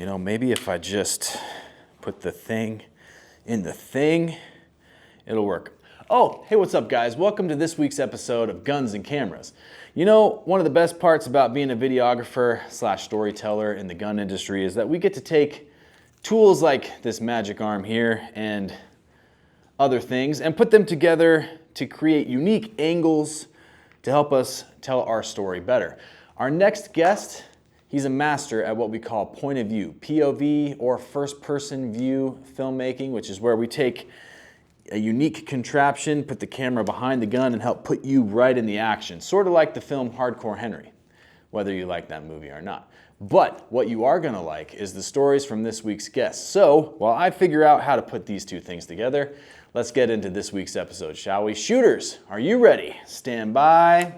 maybe if I just put the thing in the thing, it'll work. Oh, hey, what's up, guys? Welcome to this week's episode of Guns and Cameras. One of the best parts about being a videographer / storyteller in the gun industry is that we get to take tools like this magic arm here and other things and put them together to create unique angles to help us tell our story better. Our next guest, he's a master at what we call point of view, POV, or first-person view filmmaking, which is where we take a unique contraption, put the camera behind the gun, and help put you right in the action, sort of like the film Hardcore Henry, whether you like that movie or not. But what you are going to like is the stories from this week's guests. So while I figure out how to put these two things together, let's get into this week's episode, shall we? Shooters, are you ready? Stand by.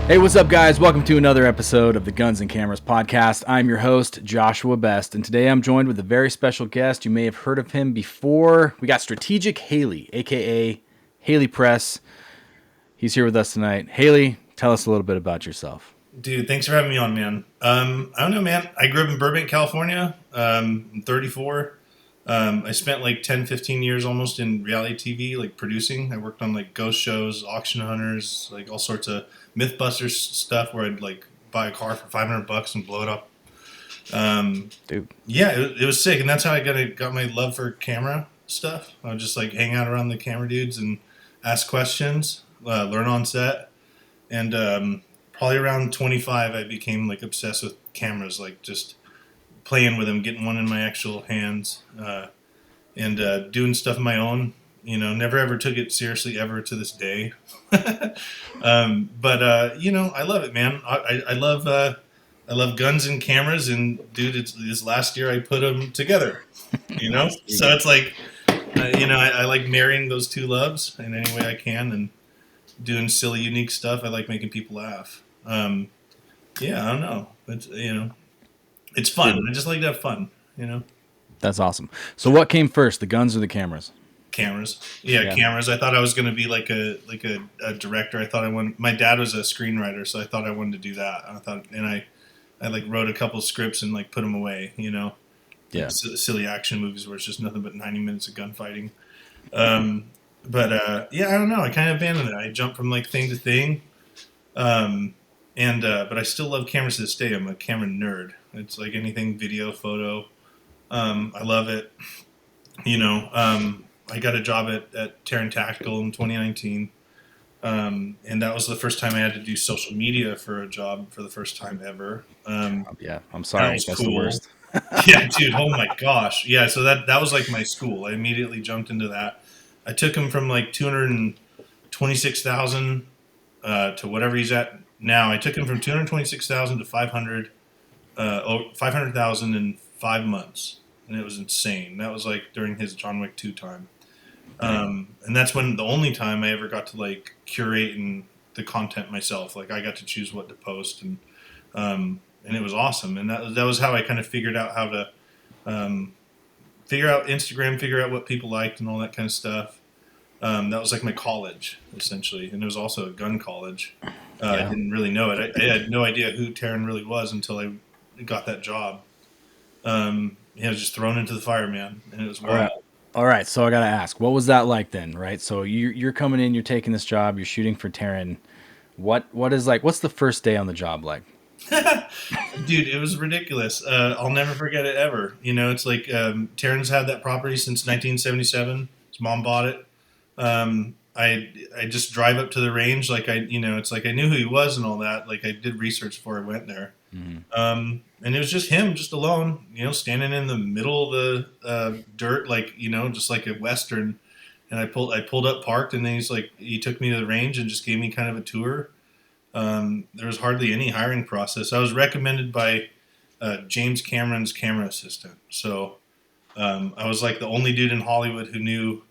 Hey, what's up, guys? Welcome to another episode of the Guns and Cameras podcast. I'm your host, Joshua Best, and today I'm joined with a very special guest. You may have heard of him before. We got Strategic Haley, aka Haley Press. He's here with us tonight. Haley, tell us a little bit about yourself. Dude, thanks for having me on, man. I don't know, man. I grew up in Burbank, California. I'm 34. I spent like 10, 15 years almost in reality TV, like producing. I worked on like ghost shows, auction hunters, like all sorts of Mythbusters stuff where I'd like buy a car for $500 and blow it up. Dude. Yeah, it was sick. And that's how I got my love for camera stuff. I would just like hang out around the camera dudes and ask questions, learn on set. And probably around 25, I became like obsessed with cameras, like just playing with them, getting one in my actual hands, and doing stuff of my own. Never ever took it seriously ever to this day. But I love it, man. I love guns and cameras, and dude, this last year I put them together. So it's like, I like marrying those two loves in any way I can, and doing silly, unique stuff. I like making people laugh. I don't know. It's fun. I just like to have fun, That's awesome. So what came first, the guns or the cameras? Cameras. Yeah, cameras. I thought I was going to be like a director. My dad was a screenwriter, so I thought I wanted to do that. I like wrote a couple scripts and like put them away, Yeah. Like silly action movies where it's just nothing but 90 minutes of gunfighting. I don't know. I kind of abandoned it. I jumped from like thing to thing. But I still love cameras to this day. I'm a camera nerd. It's like anything video, photo. I love it. I got a job at Terran Tactical in 2019. And that was the first time I had to do social media for a job for the first time ever. Yeah, I'm sorry. That's cool. The worst. Yeah, dude. Oh my gosh. Yeah. So that was like my school. I immediately jumped into that. I took him from like 226,000 to whatever he's at now. I took him from 226,000 to 500,000 in 5 months. And it was insane. That was like during his John Wick 2 time. And that's when the only time I ever got to like curate the content myself. Like I got to choose what to post, and it was awesome. And that was how I kind of figured out how to figure out Instagram, figure out what people liked and all that kind of stuff. That was like my college essentially. And it was also a gun college. I didn't really know it. I had no idea who Terran really was until I got that job. I was just thrown into the fire, man. And it was wild. All right, so I got to ask, what was that like then, right? So you're coming in, you're taking this job, you're shooting for Terran. What's the first day on the job like? Dude, it was ridiculous. I'll never forget it ever. It's like Terran's had that property since 1977. His mom bought it. I just drive up to the range like it's like I knew who he was and all that. Like I did research before I went there. Mm-hmm. And it was just him, just alone, standing in the middle of the dirt, like, just like a Western. And I pulled up, parked, and then he took me to the range and just gave me kind of a tour. There was hardly any hiring process. I was recommended by James Cameron's camera assistant. So I was like the only dude in Hollywood who knew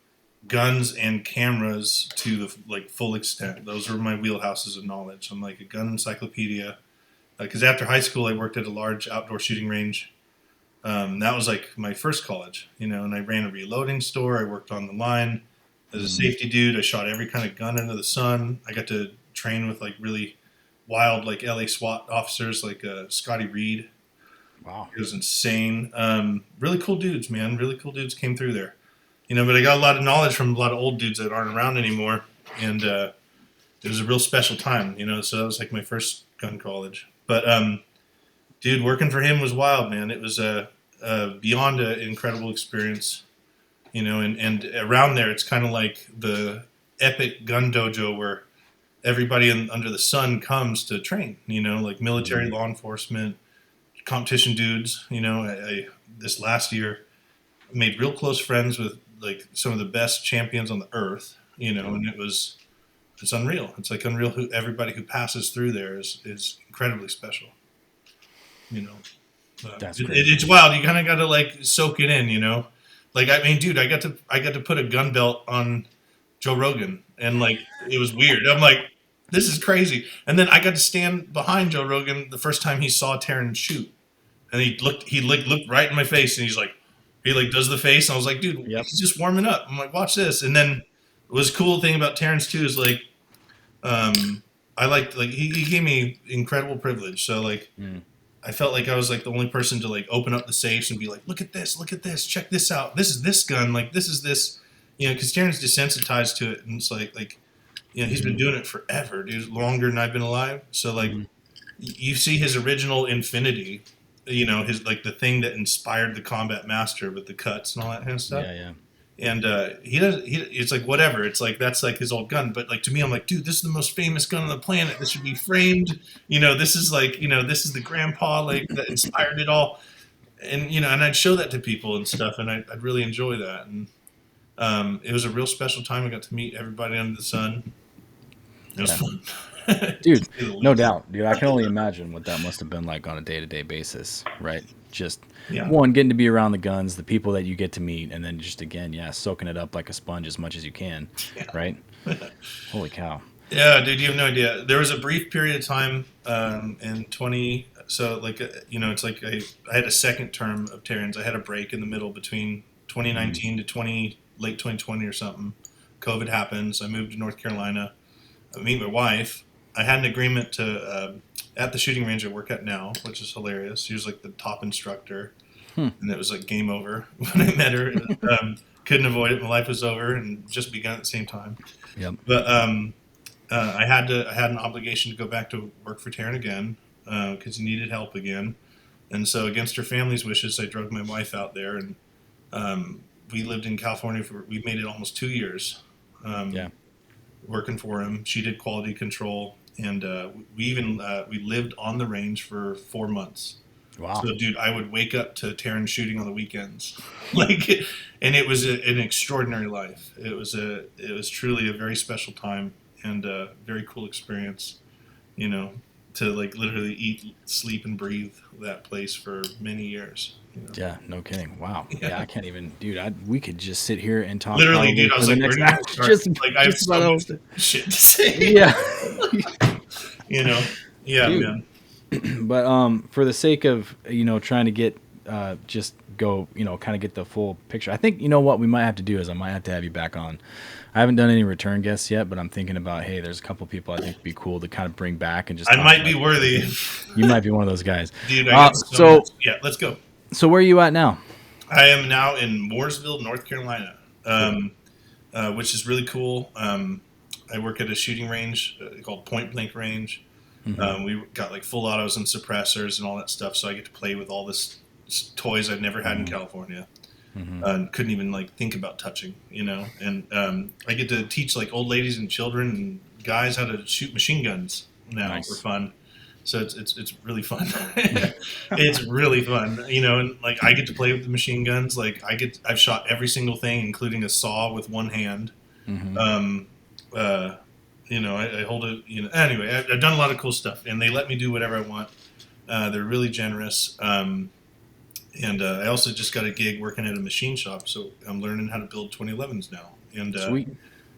guns and cameras to the like full extent. Those are my wheelhouses of knowledge. I'm like a gun encyclopedia. Because after high school, I worked at a large outdoor shooting range. That was like my first college, and I ran a reloading store. I worked on the line as a safety dude. I shot every kind of gun under the sun. I got to train with like really wild, like LA SWAT officers, like Scotty Reed. Wow. It was insane. Really cool dudes, man. Really cool dudes came through there. But I got a lot of knowledge from a lot of old dudes that aren't around anymore. And it was a real special time, so that was like my first gun college. But, dude, working for him was wild, man. It was beyond an incredible experience, and around there, it's kind of like the epic gun dojo where everybody under the sun comes to train, like military, law enforcement, competition dudes. This last year made real close friends with like some of the best champions on the earth, and it's unreal. It's like unreal who everybody who passes through there is incredibly special. That's it's wild. You kind of got to like soak it in, Like I mean, dude, I got to put a gun belt on Joe Rogan, and like it was weird. I'm like, this is crazy. And then I got to stand behind Joe Rogan the first time he saw Taryn shoot, and he looked right in my face, and he does the face, and I was like, dude, he's just warming up. I'm like, watch this. And then what was cool thing about Terrence too is like, I liked like he gave me incredible privilege. So like. I felt like I was like the only person to like open up the safes and be like, look at this, check this out. This is this gun, like this is this, because Taryn's desensitized to it, and it's like, he's been doing it forever, dude, longer than I've been alive. So like, you see his original Infinity, his like the thing that inspired the Combat Master with the cuts and all that kind of stuff. Yeah. And it's like whatever. It's like that's like his old gun. But like to me, I'm like, dude, this is the most famous gun on the planet. This should be framed. This is like, this is the grandpa like that inspired it all. And and I'd show that to people and stuff, and I'd really enjoy that. And it was a real special time. I got to meet everybody under the sun. It was fun. Dude, no doubt. Dude, I can only imagine what that must have been like on a day-to-day basis, right? Just one, getting to be around the guns, the people that you get to meet, and then just again, soaking it up like a sponge as much as you can, right? Holy cow. Yeah, dude, you have no idea. There was a brief period of time in 20. So like, it's like I had a second term of Terrence. I had a break in the middle between 2019 to late 2020 or something. COVID happens. I moved to North Carolina. I meet my wife. I had an agreement to at the shooting range I work at now, which is hilarious. She was like the top instructor, and it was like game over when I met her. Couldn't avoid it. My life was over and just begun at the same time. Yep. But I had an obligation to go back to work for Taryn again because he needed help again, and so against her family's wishes, I drug my wife out there, and we lived in California we made it almost 2 years. Working for him. She did quality control, and we lived on the range for 4 months. Wow. So, dude, I would wake up to Taryn shooting on the weekends, and it was an extraordinary life. It was truly a very special time and a very cool experience, to like literally eat, sleep, and breathe that place for many years. Yeah, no kidding. Wow. Yeah, I can't even, dude. We could just sit here and talk. Literally, dude. I was like, where do you start? Like, I have so much shit to say. Yeah. Yeah, dude. Man. But for the sake of trying to get just go kind of get the full picture, I think what we might have to do is I might have to have you back on. I haven't done any return guests yet, but I'm thinking about, hey, there's a couple people I think would be cool to kind of bring back and just. I might be worthy. You might be one of those guys, dude. Yeah, let's go. So where are you at now? I am now in Mooresville, North Carolina, which is really cool. I work at a shooting range called Point Blank Range. Mm-hmm. We got like full autos and suppressors and all that stuff, so I get to play with all this toys I've never had in California. Couldn't even like think about touching, And I get to teach like old ladies and children and guys how to shoot machine guns now for fun. So it's really fun. It's really fun, and like I get to play with the machine guns. Like I've shot every single thing, including a saw with one hand. I hold it. Anyway, I've done a lot of cool stuff, and they let me do whatever I want. They're really generous. And I also just got a gig working at a machine shop, so I'm learning how to build 2011s now. and Sweet.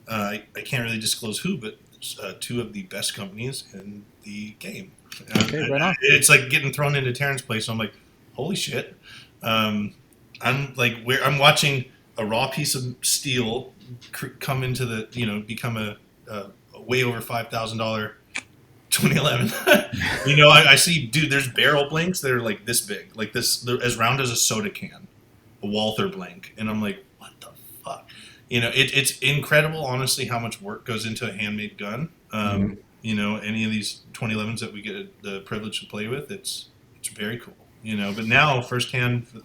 I can't really disclose who, but two of the best companies in the game. Okay, right on. It's like getting thrown into Terrance's place. So I'm like, holy shit! I'm like, where I'm watching a raw piece of steel come into the, become a way over $5,000 2011. I see, dude. There's barrel blanks that are like this big, like this, they're as round as a soda can, a Walther blank, and I'm like, what the fuck? It's incredible, honestly, how much work goes into a handmade gun. Any of these 2011s that we get the privilege to play with, it's very cool. But now firsthand, I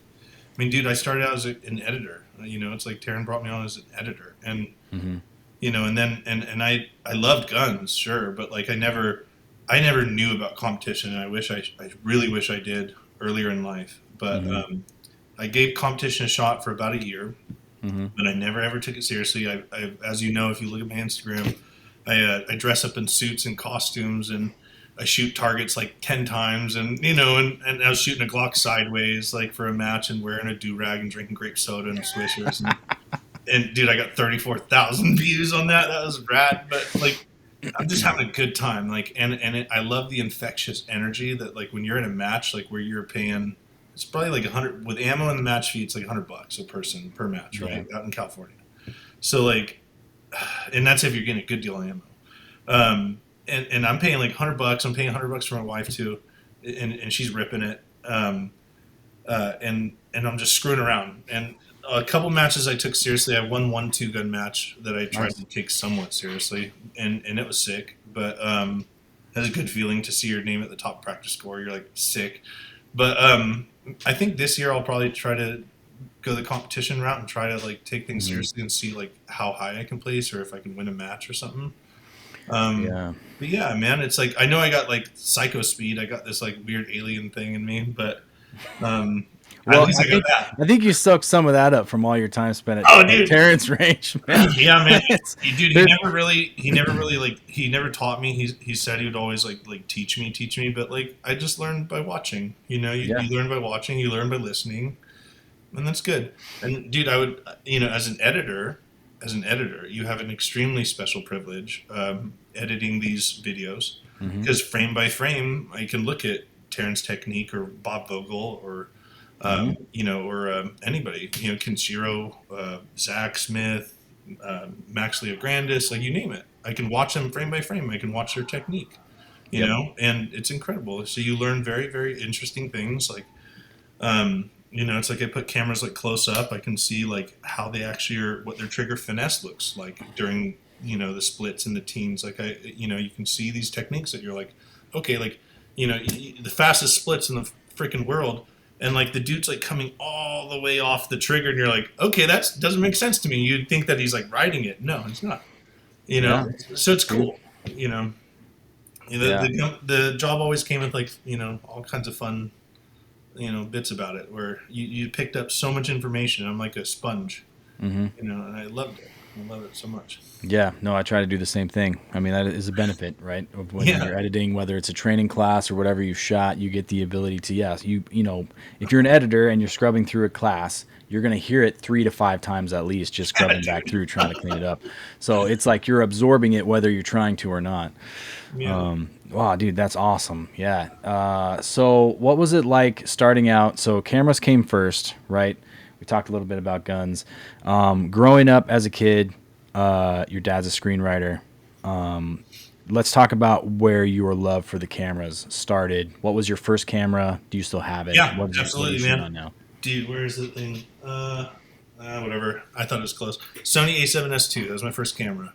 mean, dude, I started out as an editor. It's like Taryn brought me on as an editor, and and then I loved guns, sure, but like I never knew about competition, and I really wish I did earlier in life. But I gave competition a shot for about a year, but I never ever took it seriously. I as you know, if you look at my Instagram, I dress up in suits and costumes, and I shoot targets like 10 times, and and I was shooting a Glock sideways like for a match, and wearing a do-rag and drinking grape soda and swishers, and dude, I got 34,000 views on that. That was rad. But like, I'm just having a good time. Like, I love the infectious energy that, like, when you're in a match, like where you're paying, it's probably like 100 with ammo in the match fee. It's like $100 a person per match, right? Out in California. So like, and that's if you're getting a good deal on ammo. And I'm paying like $100. I'm paying $100 for my wife too, and she's ripping it. And I'm just screwing around. And a couple matches I took seriously. I won one 2-gun match that I tried to take somewhat seriously, and it was sick. But it was a good feeling to see your name at the top practice score. You're like, sick. But I think this year I'll probably try to go the competition route and try to like take things seriously and see like how high I can place, or if I can win a match or something. But yeah, man, it's like, I know I got like psycho speed. I got this like weird alien thing in me, but well, I think you soaked some of that up from all your time spent at Terrence Range, man. Yeah, man. Dude, he never taught me. He said he would always like teach me, but like I just learned by watching. You learn by watching, you learn by listening, and that's good. And dude, I would, as an editor, you have an extremely special privilege editing these videos, because frame by frame, I can look at Terrence Technique or Bob Vogel or anybody, Kenshiro, Zach Smith, Max Leograndis, like you name it. I can watch them frame by frame. I can watch their technique, and it's incredible. So you learn very, very interesting things. Like, it's like I put cameras like close up. I can see like how they actually are, what their trigger finesse looks like during, the splits and the teens. Like you can see these techniques that you're like, okay, like, the fastest splits in the freaking world. And like the dude's like coming all the way off the trigger, and you're like, okay, that doesn't make sense to me. You'd think that he's like riding it. No, he's not. So it's cool. The job always came with like all kinds of fun bits about it, where you picked up so much information. I'm like a sponge, and I loved it. I love it so much. Yeah, no, I try to do the same thing. I mean, that is a benefit, right? Of when you're editing, whether it's a training class or whatever you shot, you get the ability to, if you're an editor and you're scrubbing through a class, you're going to hear it 3 to 5 times at least, just scrubbing back through, trying to clean it up. So it's like you're absorbing it whether you're trying to or not. Yeah. Wow, dude, that's awesome. Yeah. So what was it like starting out? So cameras came first, right? We talked a little bit about guns. Growing up as a kid, your dad's a screenwriter. Let's talk about where your love for the cameras started. What was your first camera? Do you still have it? Yeah, what absolutely, man. Now? Dude, where is the thing? Whatever. I thought it was close. Sony A7S II. That was my first camera.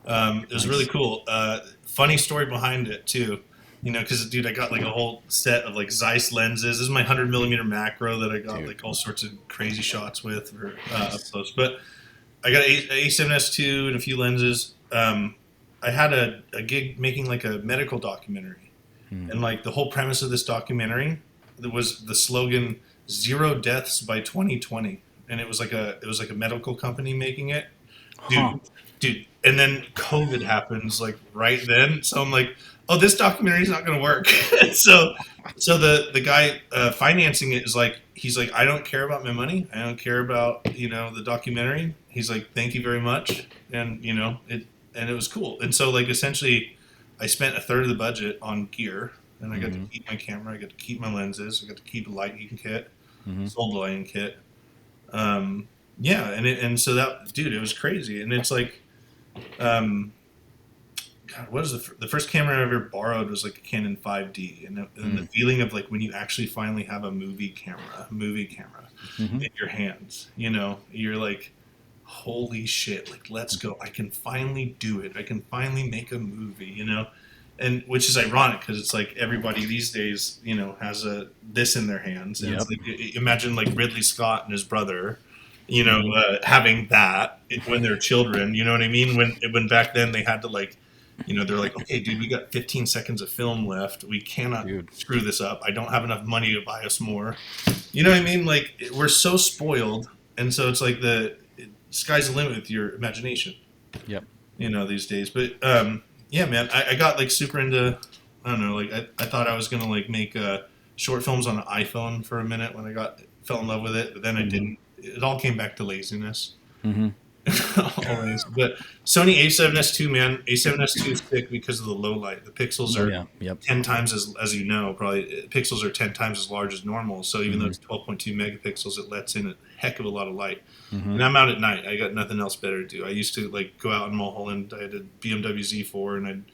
It was really cool. Funny story behind it too. Because dude, I got like a whole set of like Zeiss lenses. This is my 100mm macro that I got like all sorts of crazy shots with for up close. But I got a A7S II and a few lenses. I had a gig making like a medical documentary, and like the whole premise of this documentary, there was the slogan "Zero Deaths by 2020," and it was like a medical company making it, dude. And then COVID happens like right then, so I'm like, oh, this documentary is not going to work. so the guy financing it is like, he's like, I don't care about my money. I don't care about the documentary. he's like, thank you very much. And, and it was cool. And so, like, essentially, I spent a third of the budget on gear, and I got to keep my camera, I got to keep my lenses, I got to keep a lighting kit, sold the lighting kit. Yeah, and so that, dude, it was crazy. And it's like, God, what is the first camera I ever borrowed was like a Canon 5D, and the feeling of like when you actually finally have a movie camera in your hands, you're like, holy shit, like let's go! I can finally do it. I can finally make a movie, and which is ironic because it's like everybody these days, has this in their hands, and it's like, imagine like Ridley Scott and his brother. Having that when they're children, you know what I mean? When back then they had to like, they're like, okay, dude, we got 15 seconds of film left. We cannot screw this up. I don't have enough money to buy us more. You know what I mean? Like we're so spoiled, and so it's like the sky's the limit with your imagination. Yep. These days. But yeah, man, I got like super into. I don't know. Like I thought I was gonna like make short films on an iPhone for a minute when I fell in love with it, but then I didn't. It all came back to laziness. Always. But Sony A7S II, man, A7S II is thick because of the low light. The pixels are 10 times as probably pixels are 10 times as large as normal. So even though it's 12.2 megapixels, it lets in a heck of a lot of light. And I'm out at night. I got nothing else better to do. I used to like go out in Mulholland. I had a BMW Z4, and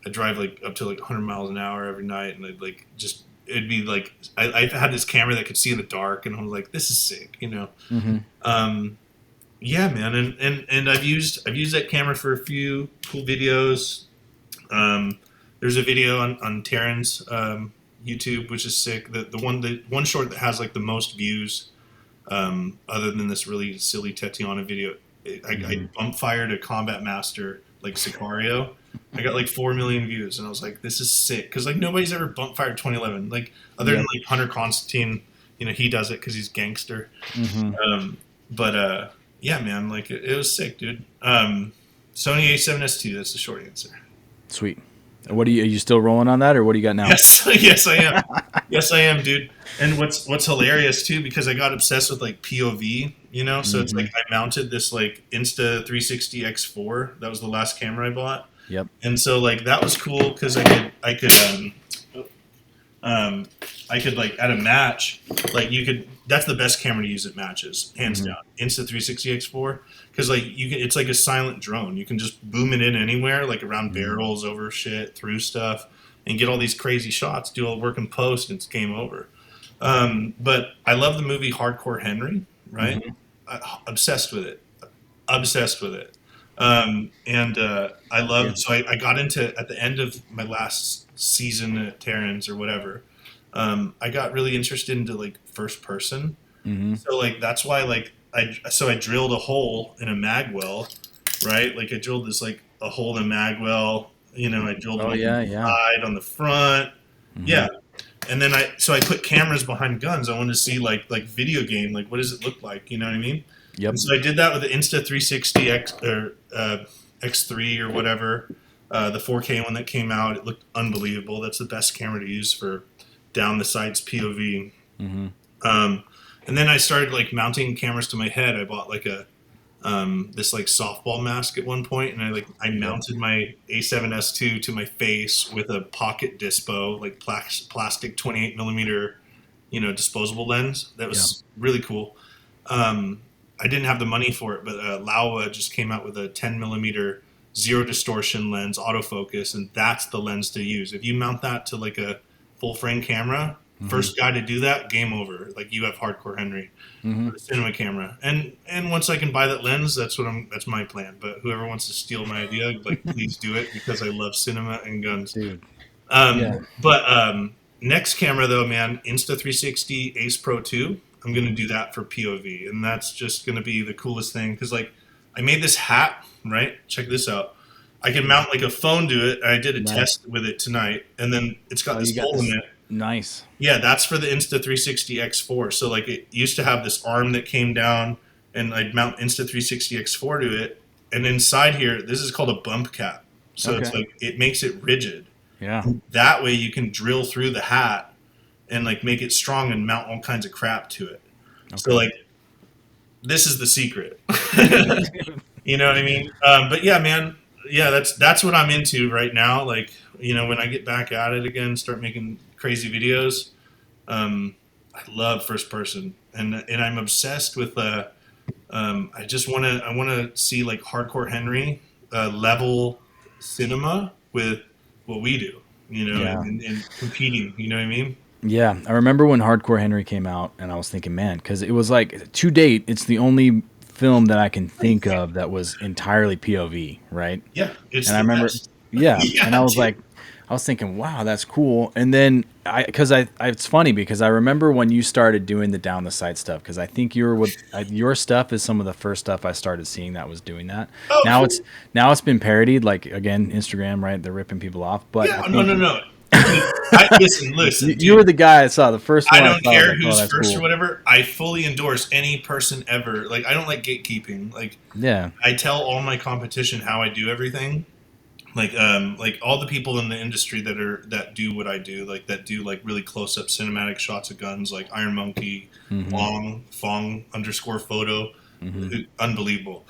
I'd drive like up to like 100 miles an hour every night, and I'd like just. It'd be like I had this camera that could see in the dark, and I was like, "This is sick," Yeah, man, and I've used that camera for a few cool videos. There's a video on Taryn's YouTube, which is sick. The one short that has like the most views, other than this really silly Tatiana video. I bump fired a Combat Master like Sicario. I got like 4 million views, and I was like, "This is sick," because like nobody's ever bump fired 2011, like other than like Hunter Constantine. He does it because he's gangster. But yeah, man, like it was sick, dude. Sony A7S II. That's the short answer. Sweet. Are you still rolling on that, or what do you got now? Yes, I am. Yes, I am, dude. And what's hilarious too, because I got obsessed with like POV, so it's like I mounted this like Insta360 X4. That was the last camera I bought. Yep. And so like that was cool because I could like at a match, like that's the best camera to use at matches, hands down. Insta360 X4, because like it's like a silent drone. You can just boom it in anywhere, like around barrels, over shit, through stuff, and get all these crazy shots. Do all the work in post, and it's game over. But I love the movie Hardcore Henry, right? Obsessed with it. And I love, so I got into, at the end of my last season at Terrans or whatever, I got really interested into like first person. So like, that's why like, I drilled a hole in a mag well, right? Like I drilled this like a hole in a mag well, I drilled one on the side, on the front. Yeah. And then I put cameras behind guns. I wanted to see like video game, like what does it look like? You know what I mean? Yep. And so I did that with the Insta360 X3 or whatever, the 4K one that came out. It looked unbelievable. That's the best camera to use for down the sights POV. And then I started like mounting cameras to my head. I bought like this like softball mask at one point, and I mounted my A7S II to my face with a pocket dispo, like plastic 28 millimeter, disposable lens. That was really cool. I didn't have the money for it, but Laowa just came out with a 10 millimeter zero distortion lens, autofocus, and that's the lens to use. If you mount that to like a full frame camera, first guy to do that, game over. Like you have Hardcore Henry, a cinema camera, and once I can buy that lens, that's my plan. But whoever wants to steal my idea, like please do it, because I love cinema and guns, dude. But next camera though, man, Insta360 Ace Pro 2. I'm going to do that for POV, and that's just going to be the coolest thing, because like I made this hat, right? Check this out. I can mount like a phone to it. I did a test with it tonight, and then it's got this hole in it. Nice. Yeah, that's for the Insta360 X4. So like it used to have this arm that came down, and I'd mount Insta360 X4 to it, and inside here, this is called a bump cap. So it's like it makes it rigid. Yeah. That way you can drill through the hat and like make it strong and mount all kinds of crap to it. So like this is the secret. You know what I mean? But yeah, man, yeah, that's what I'm into right now. Like, when I get back at it again, start making crazy videos. Um, I love first person, and I'm obsessed with. I want to see like hardcore Henry level cinema with what we do. Yeah. And competing. You know what I mean? Yeah, I remember when Hardcore Henry came out, and I was thinking, man, because it was like to date, it's the only film that I can think of that was entirely POV, right? Yeah, it's And I the remember, best. yeah, and Yeah, I was dude. like, I was thinking, wow, that's cool. And then it's funny because I remember when you started doing the down the sight stuff, because I think your stuff is some of the first stuff I started seeing that was doing that. Oh, Now it's cool. now it's been parodied, like again, Instagram, right? They're ripping people off, but I Yeah, no, think no, no. Dude, listen, you were dude. the guy I saw. The first I one I don't saw, I was care like, oh, who's that's first or cool. whatever. I fully endorse any person ever. Like, I don't like gatekeeping. Like, Yeah. I tell all my competition how I do everything. Like all the people in the industry that do what I do, like that do like really close up cinematic shots of guns, like Iron Monkey, Mm-hmm. Fong underscore photo, Mm-hmm. unbelievable.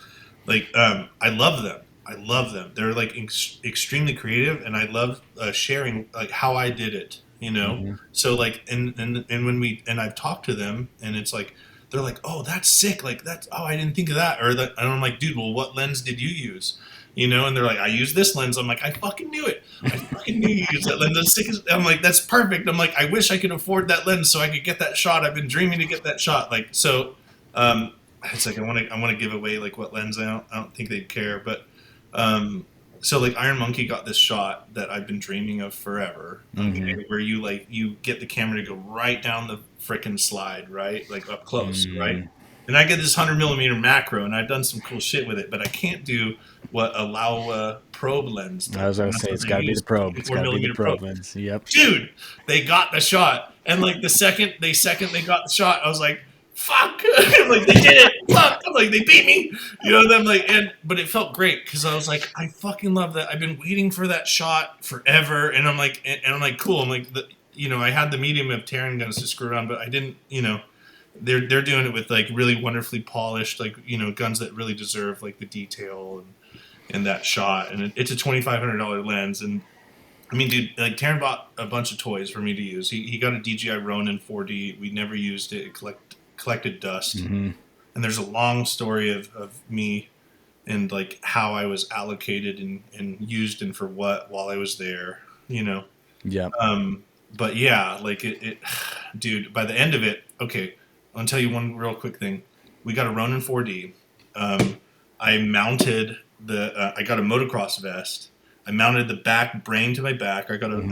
Like I love them. I love them. They're like extremely creative, and I love sharing like how I did it. Mm-hmm. So like and when we and I've talked to them, and it's like they're like, oh, that's sick. Like that's I didn't think of that. Or that, and I'm like, dude, well, what lens did you use? And they're like, I use this lens. I'm like, I fucking knew it. I fucking knew you used that lens. That's sick I'm like, that's perfect. I'm like, I wish I could afford that lens so I could get that shot. I've been dreaming to get that shot. Like, so, um, it's like I want to give away like what lens. I don't think they'd care, but um, so like Iron Monkey got this shot that I've been dreaming of forever. Mm-hmm. Okay, where you get the camera to go right down the frickin' slide, right, like up close, right. Mm. And I get this 100 millimeter macro, and I've done some cool shit with it, but I can't do what a Laowa probe lens I was does. gonna And that's say what it's they got to be the use, probe. It's 24 got to be the millimeter probe. probe lens. Yep. Dude, they got the shot, and like the second they got the shot, I was like, "Fuck!" I'm like, they did it. Fuck! I'm like, they beat me. Them like, but it felt great because I was like, I fucking love that. I've been waiting for that shot forever, and I'm like, cool. I'm like, I had the medium of Terran guns to screw around, but I didn't, they're doing it with like really wonderfully polished, like guns that really deserve like the detail and that shot, and it's a $2,500 lens. And I mean, dude, like Taryn bought a bunch of toys for me to use. He got a DJI Ronin 4D. We never used it. It collected dust. Mm-hmm. And there's a long story of me and like how I was allocated and used and for what while I was there. You know. Yep. But yeah, like it, dude. By the end of it, okay, I'll tell you one real quick thing. We got a Ronin 4D. Um, I mounted I got a motocross vest. I mounted the back brain to my back. I got Mm-hmm.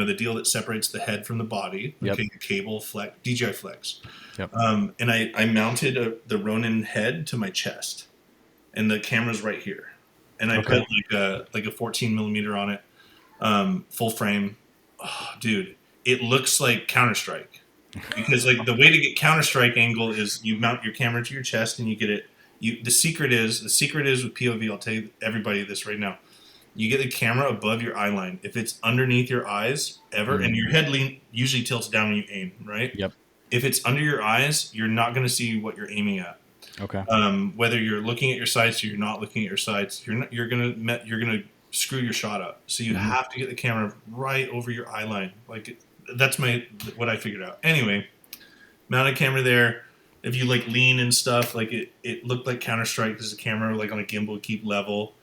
the deal that separates the head from the body. Yep. Okay, the cable flex, DJI Flex. Yep. And I mounted the Ronin head to my chest, and the camera's right here. And I Okay. put like a 14 millimeter on it, full frame. Oh, dude, it looks like Counter Strike because like the way to get Counter Strike angle is you mount your camera to your chest and you get it. The secret is with POV. I'll tell you everybody this right now. You get the camera above your eye line. If it's underneath your eyes, and Mm. your head usually tilts down when you aim, right? Yep. If it's under your eyes, you're not going to see what you're aiming at. Okay. Whether you're looking at your sights or you're not looking at your sights, you're gonna screw your shot up. So you Mm-hmm. have to get the camera right over your eye line. Like that's what I figured out. Anyway, mounted camera there. If you like lean and stuff, like it looked like Counter Strike because the camera like on a gimbal would keep level,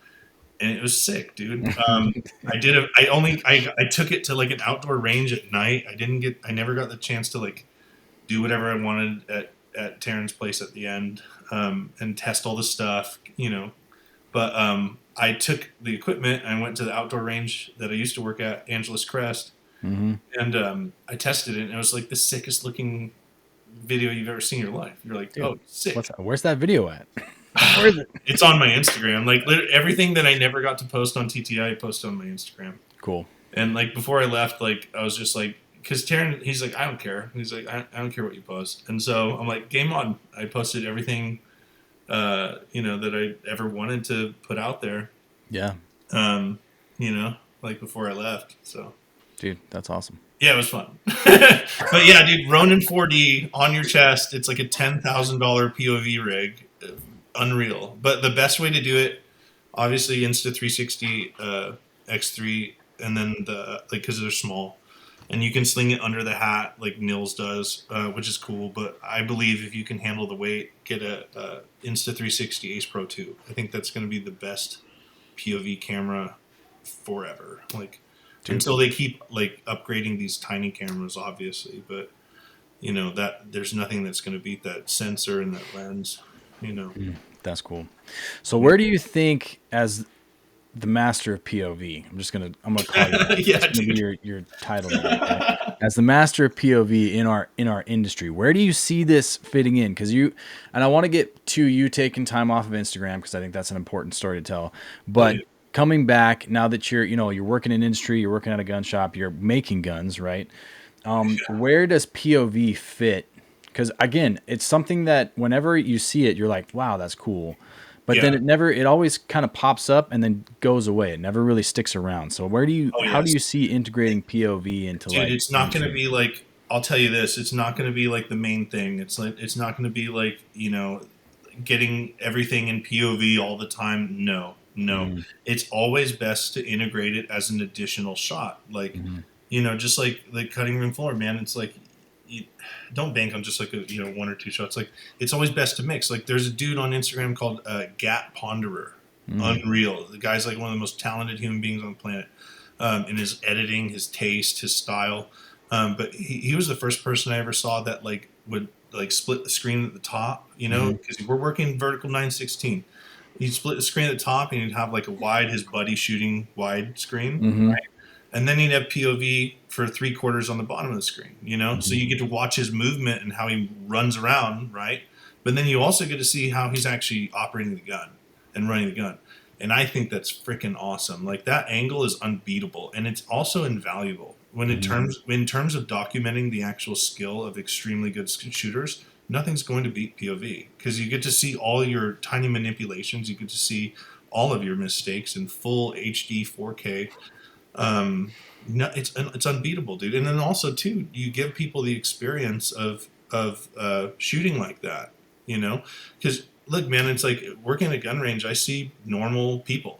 and it was sick, dude. I did it. I took it to like an outdoor range at night. I never got the chance to like do whatever I wanted at Taryn's place at the end, and test all the stuff, But I took the equipment and I went to the outdoor range that I used to work at, Angeles Crest, Mm-hmm. and I tested it, and it was like the sickest looking video you've ever seen in your life. You're like, Dude, oh, sick. where's that video at? Where is it? It's on my Instagram. Like everything that I never got to post on TTI, I posted on my Instagram. Cool. And like before I left, like I was just like, because Taryn, he's like, I don't care. He's like, I don't care what you post. And so I'm like, game on. I posted everything, that I ever wanted to put out there, Yeah. um, like before I left. So Dude, that's awesome. Yeah, it was fun. But yeah, dude, Ronin 4D on your chest. It's like a $10,000 POV rig. Unreal. But the best way to do it, obviously, Insta360 X3, and then because they're small, and you can sling it under the hat like Nils does, which is cool. But I believe if you can handle the weight, get a Insta360 Ace Pro 2. I think that's going to be the best POV camera forever. Like Dude. until they keep like upgrading these tiny cameras, obviously. But that there's nothing that's going to beat that sensor and that lens. That's cool. So where do you think, as the master of POV, I'm gonna call you that. Yeah, That's gonna dude. be your title now, okay? As the master of POV in our industry, where do you see this fitting in? Because I want to get to you taking time off of Instagram, because I think that's an important story to tell. But coming back now that you're working in industry, you're working at a gun shop, you're making guns, right? Where does POV fit? Because again, it's something that whenever you see it, you're like, wow, that's cool. But then it always kind of pops up and then goes away. It never really sticks around. So how do you see integrating POV into Dude, like it's not going to industry? be like, I'll tell you this, it's not going to be like the main thing. It's not going to be like, getting everything in POV all the time. No, no. It's always best to integrate it as an additional shot. Like, just like the cutting room floor, man. It's like, you don't bank on just like one or two shots. Like, it's always best to mix. Like, there's a dude on Instagram called Gat Ponderer. Unreal. The guy's like one of the most talented human beings on the planet. In his editing, his taste, his style. But he was the first person I ever saw that like would like split the screen at the top, because we're working vertical 916. He'd split the screen at the top and he'd have like his buddy shooting wide screen, right? And then he'd have POV for 3/4 on the bottom of the screen, So you get to watch his movement and how he runs around, right? But then you also get to see how he's actually operating the gun and running the gun. And I think that's freaking awesome. Like, that angle is unbeatable, and it's also invaluable in terms of documenting the actual skill of extremely good shooters. Nothing's going to beat POV, because you get to see all your tiny manipulations. You get to see all of your mistakes in full HD 4K. No, it's unbeatable, dude. And then also too, you give people the experience of shooting like that, because look, man, it's like working at a gun range. I see normal people.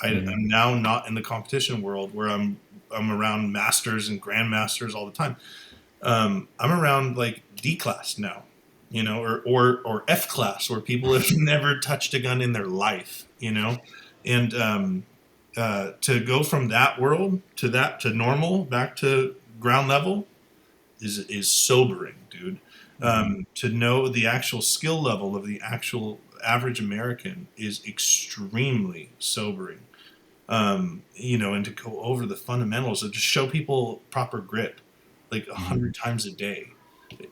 I'm now not in the competition world where I'm around masters and grandmasters all the time. I'm around like D class now, or F class, where people have never touched a gun in their life, and to go from that world to normal back to ground level is sobering, dude. To know the actual skill level of the actual average American is extremely sobering. And to go over the fundamentals and just show people proper grip, like 100 times a day.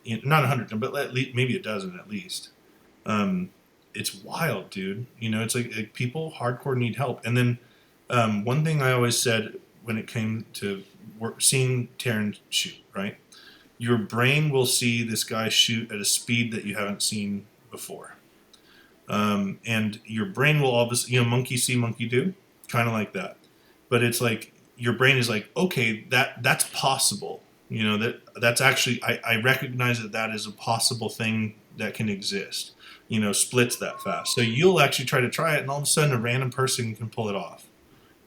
Not 100, but at least maybe a dozen at least. It's wild, dude. It's like people hardcore need help. And then one thing I always said when it came to seeing Taryn shoot, right? Your brain will see this guy shoot at a speed that you haven't seen before. And your brain will obviously, monkey see, monkey do, kind of like that. But it's like your brain is like, okay, that's possible. That's actually, I recognize that is a possible thing that can exist. Splits that fast. So you'll actually try it, and all of a sudden a random person can pull it off.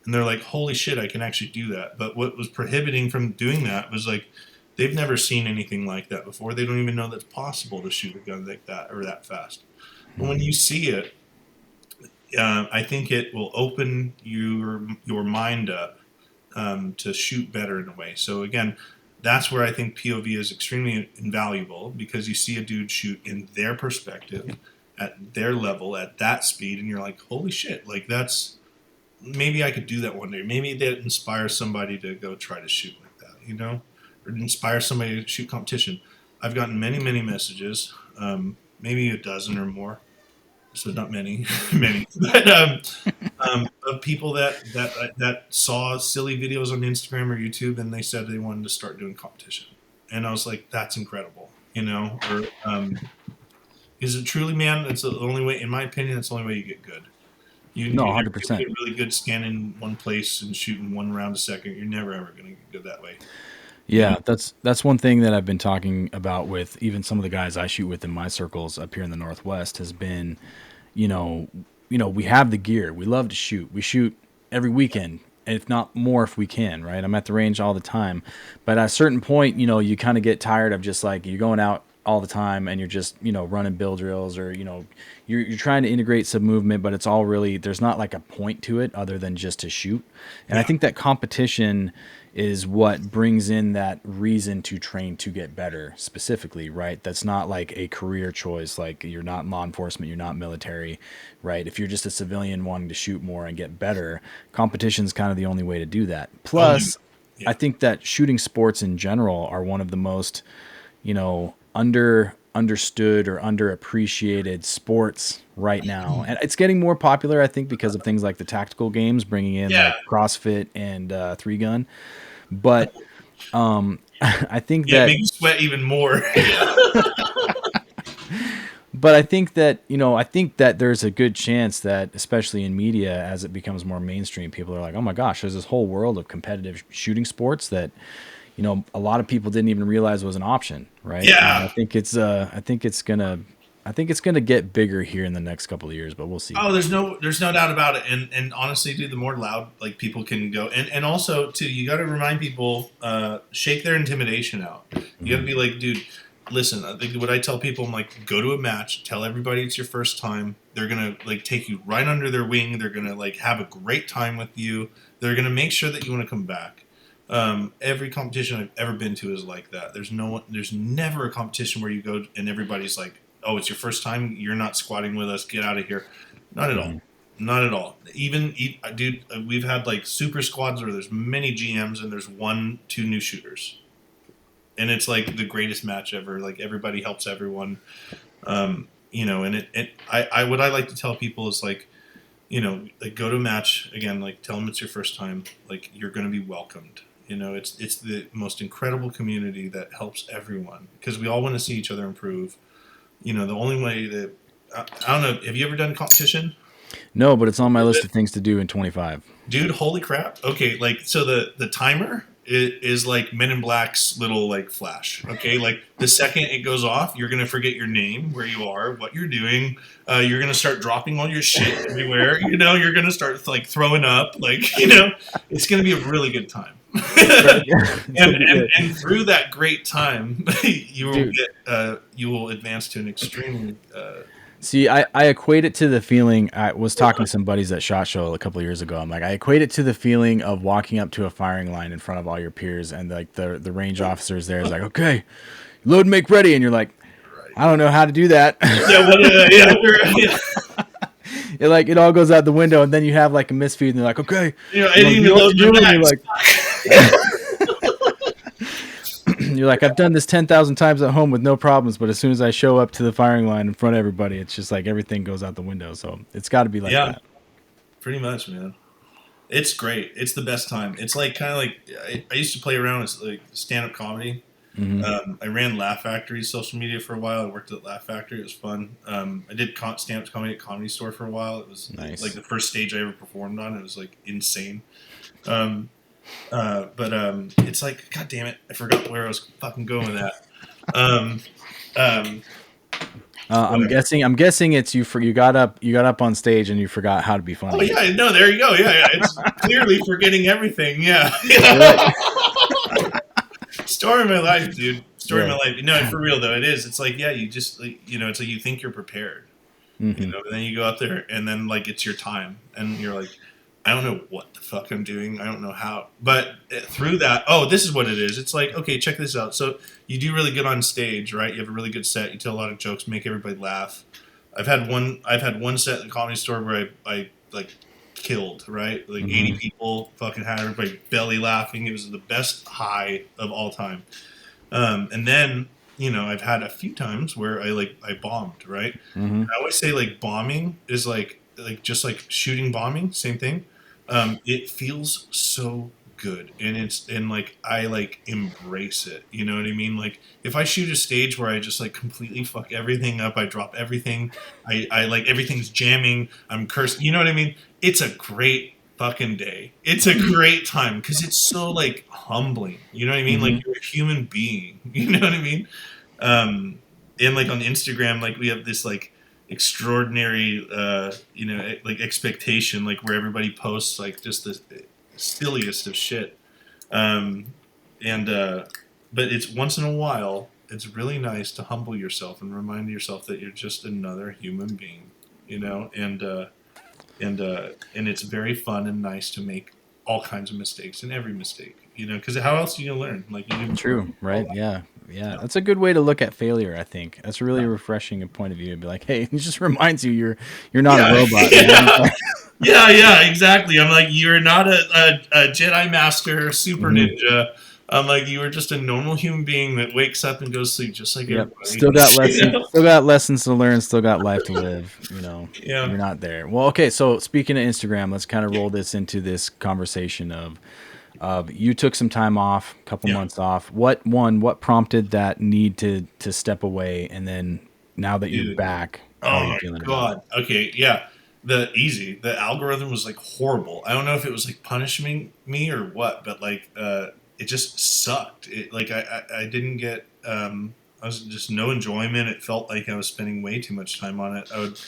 And they're like, holy shit, I can actually do that. But what was prohibiting from doing that was like, they've never seen anything like that before. They don't even know that's possible to shoot a gun like that or that fast. But when you see it, I think it will open your mind up to shoot better in a way. So again, that's where I think POV is extremely invaluable, because you see a dude shoot in their perspective, at their level, at that speed, and you're like, holy shit, like that's, maybe I could do that one day. Maybe that inspires somebody to go try to shoot like that, or inspire somebody to shoot competition. I've gotten many, many messages, maybe a dozen or more. So not many, many, but of people that saw silly videos on Instagram or YouTube, and they said they wanted to start doing competition, and I was like, that's incredible, Or is it truly, man? It's the only way, in my opinion. It's the only way you get good. You No, never get 100%. really good scanning one place and shooting one round a second. You're never ever going to get good that way. Yeah, that's one thing that I've been talking about with even some of the guys I shoot with in my circles up here in the Northwest has been, you know, we have the gear. We love to shoot. We shoot every weekend, if not more if we can, right? I'm at the range all the time. But at a certain point, you kind of get tired of just like you're going out all the time and you're just, running bill drills or, you're trying to integrate some movement, but it's all really, there's not like a point to it other than just to shoot. And I Yeah. think that competition is what brings in that reason to train to get better specifically, right? That's not like a career choice. Like you're not law enforcement, you're not military, right? If you're just a civilian wanting to shoot more and get better, competition is kind of the only way to do that. Only. Plus, I Yeah. think that shooting sports in general are one of the most, understood or underappreciated sports right now. And it's getting more popular, I think, because of things like the tactical games, bringing in Yeah. like CrossFit and three gun. But I think Yeah. that, Make you sweat even more. I think that there's a good chance that, especially in media, as it becomes more mainstream, people are like, oh my gosh, there's this whole world of competitive shooting sports that, a lot of people didn't even realize was an option, right? And Yeah. I think it's gonna get bigger here in the next couple of years, but we'll see. Oh, there's no doubt about it. And honestly, dude, the more loud like people can go, and also too, you got to remind people, shake their intimidation out. You got to Hmm. be like, dude, listen. I think what I tell people, I'm like, go to a match, tell everybody it's your first time. They're gonna like take you right under their wing. They're gonna like have a great time with you. They're gonna make sure that you want to come back. Every competition I've ever been to is like that. There's never a competition where you go and everybody's like, oh, it's your first time. You're not squatting with us. Get out of here. Not at all. Hmm. Not at all. Dude, we've had like super squads where there's many GMs and there's one, two new shooters, and it's like the greatest match ever. Like everybody helps everyone. And what I like to tell people is like, like go to a match again. Like tell them it's your first time. Like you're going to be welcomed. It's the most incredible community that helps everyone because we all want to see each other improve. The only way that I don't know. Have you ever done a competition? No, but it's on my list of things to do in 25. Dude, holy crap. Okay, like so the timer is like Men in Black's little like flash. Okay, like the second it goes off, you're gonna forget your name, where you are, what you're doing. You're gonna start dropping all your shit everywhere. You're gonna start like throwing up. Like it's gonna be a really good time. It's and, gonna be and good. and through that great time, Dude. you will advance to an extremely See, I equate it to the feeling. I was talking to some buddies at SHOT Show a couple of years ago. I'm like, I equate it to the feeling of walking up to a firing line in front of all your peers, and like the range officers there is like, okay, load, make ready, and you're like, right. I don't know how to do that. Yeah, what, yeah. It all goes out the window, and then you have like a misfeed, and they're like, okay, I didn't you even know what load to my do, and you're mags. like, you're like, I've done this 10,000 times at home with no problems, but as soon as I show up to the firing line in front of everybody, it's just like everything goes out the window. So it's got to be like Yeah, that. pretty much, man. It's great. It's the best time. It's like kind of like I used to play around with like stand up comedy. Hmm. I ran Laugh Factory's social media for a while. I worked at Laugh Factory. It was fun. I did stand up comedy at Comedy Store for a while. It was like Nice. the first stage I ever performed on. It was like insane. Um, but it's like, God damn it, I forgot where I was fucking going with that. Um, um, whatever. I'm guessing it's you got up on stage and you forgot how to be Oh funny. yeah, no, there you go. Yeah, yeah. It's clearly forgetting everything. Yeah. You're like, Story of my life, dude. Story of yeah. my life. No, for real though, it is. It's like, yeah, you just like, it's like you think you're prepared, Hmm. and then you go out there and then like it's your time and you're like, I don't know what the fuck I'm doing. I don't know how. But through that, oh, this is what it is. It's like, okay, check this out. So you do really good on stage, right? You have a really good set. You tell a lot of jokes, make everybody laugh. I've had one set at the Comedy Store where I like killed, right? Like 80 Hmm. people, fucking had everybody belly laughing. It was the best high of all time. And then, I've had a few times where I bombed, right? Hmm. I always say like bombing is like just like shooting bombing, same thing. It feels so good, and like I like embrace it. You know what I mean? Like if I shoot a stage where I just like completely fuck everything up, I drop everything, I like everything's jamming, I'm cursed. You know what I mean? It's a great fucking day. It's a great time because it's so like humbling. You know what I mean? Mm-hmm. Like you're a human being. You know what I mean? Um, and like on Instagram, like we have this like extraordinary, like expectation, like where everybody posts like just the silliest of shit. Um, and but it's once in a while, it's really nice to humble yourself and remind yourself that you're just another human being, you know, and it's very fun and nice to make all kinds of mistakes and every mistake, you know, because how else are you gonna learn? Like you didn't True, learn all right? that. Yeah. Yeah. Yeah. That's a good way to look at failure, I think. That's a really refreshing point of view to be like, hey, it just reminds you you're not a Yeah, robot, man. yeah, yeah, exactly. I'm like, you're not a Jedi Master Super Hmm. Ninja. I'm like, you are just a normal human being that wakes up and goes to sleep just like Yep. everybody. Still got You lessons, know? still got lessons to learn, still got life to live. Yeah, You're not there. Well, okay, so speaking of Instagram, let's kind of roll this into this conversation of you took some time off, a couple yeah. months off. What prompted that need to step away, and then now that you're Dude. back, how Oh are you my feeling about it? god. Okay, yeah. The algorithm was like horrible. I don't know if it was like punishing me or what, but like it just sucked. It like I didn't get I was just no enjoyment. It felt like I was spending way too much time on it. I would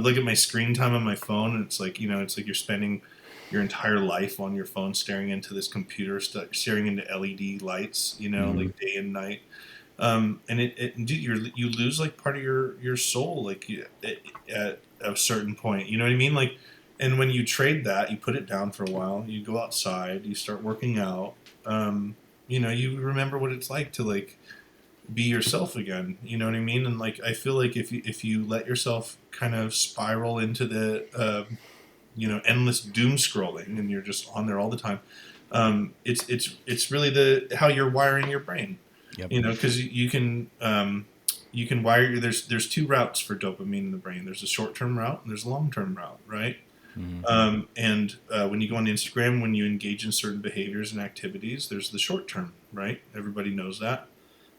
look at my screen time on my phone and it's like, you know, it's like you're spending your entire life on your phone staring into this computer, staring into LED lights, you know, Hmm. like day and night. And dude, you lose like part of your soul, like at a certain point. You know what I mean? Like, and when you trade that, you put it down for a while. You go outside, you start working out. Um, you know, you remember what it's like to like be yourself again. You know what I mean? And like, I feel like if you let yourself kind of spiral into the endless doom scrolling, and you're just on there all the time, it's really the how you're wiring your brain, Yep. you know, because you can wire there's two routes for dopamine in the brain. There's a short-term route and there's a long-term route, right? Hmm. And when you go on Instagram, when you engage in certain behaviors and activities, there's the short term, right? Everybody knows that.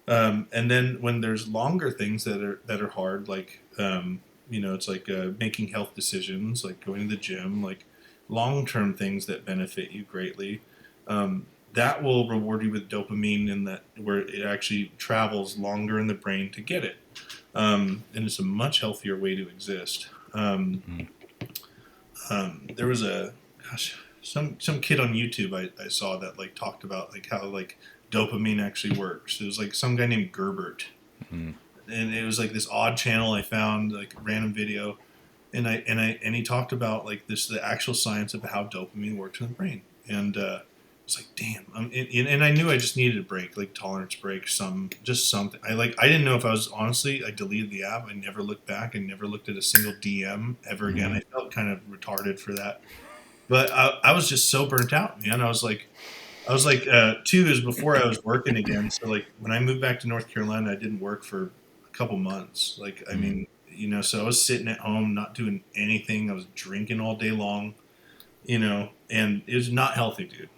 And then when there's longer things that are hard, like it's like making health decisions, like going to the gym, like long term things that benefit you greatly. That will reward you with dopamine, in that where it actually travels longer in the brain to get it, and it's a much healthier way to exist. There was a some kid on YouTube I saw that like talked about like how like dopamine actually works. It was like some guy named Gerbert, Hmm. and it was like this odd channel I found, like a random video, and he talked about like the actual science of how dopamine works in the brain, and it's like damn, and I knew I just needed a break, like tolerance break, just something. I didn't know if I was, honestly, I deleted the app. I never looked back. I never looked at a single DM ever again. Hmm. I felt kind of retarded for that, but I was just so burnt out, man. Too, is before I was working again. So like when I moved back to North Carolina, I didn't work for a couple months. Like, I Hmm. mean, you know, so I was sitting at home, not doing anything. I was drinking all day long, you know, and it was not healthy, dude.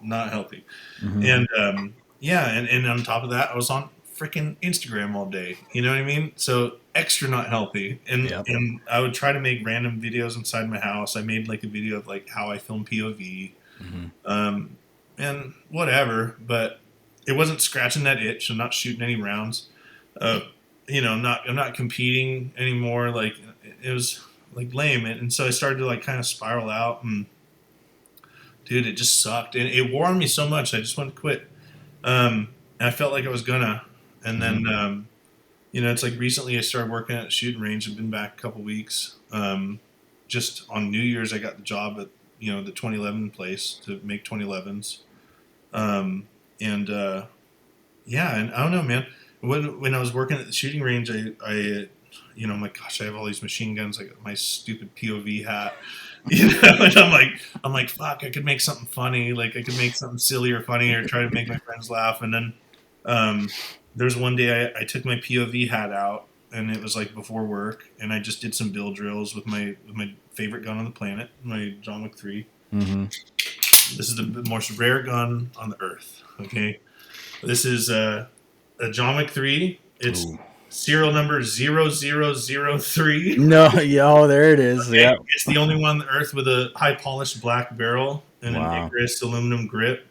Not healthy. Hmm. And yeah, and on top of that, I was on freaking Instagram all day. You know what I mean? So extra not healthy. And Yep. and I would try to make random videos inside my house. I made like a video of like how I film POV, Hmm. um, and whatever. But it wasn't scratching that itch. I'm not shooting any rounds. Uh, I'm not competing anymore. Like it was like lame. And so I started to like kind of spiral out, and dude, it just sucked, and it wore on me so much. I just wanted to quit. And I felt like I was gonna, and Hmm. then it's like recently I started working at a shooting range. I've been back a couple weeks. Just on New Year's, I got the job at the 2011 place to make 2011s. And yeah, and I don't know, man. When I was working at the shooting range, I'm like, gosh, I have all these machine guns. I got my stupid POV hat, and I'm like, fuck, I could make something funny. Like I could make something silly or funny, or try to make my friends laugh. And then um, there's one day I took my POV hat out, and it was like before work, and I just did some bill drills with my favorite gun on the planet, my John Wick 3. Hmm. This is the most rare gun on the earth. Okay, this is a John Wick 3. It's Ooh. serial number 0003. No, yo, there it is. Okay, Yeah. it's the only one on the earth with a high polished black barrel and an Wow. Icarus aluminum grip,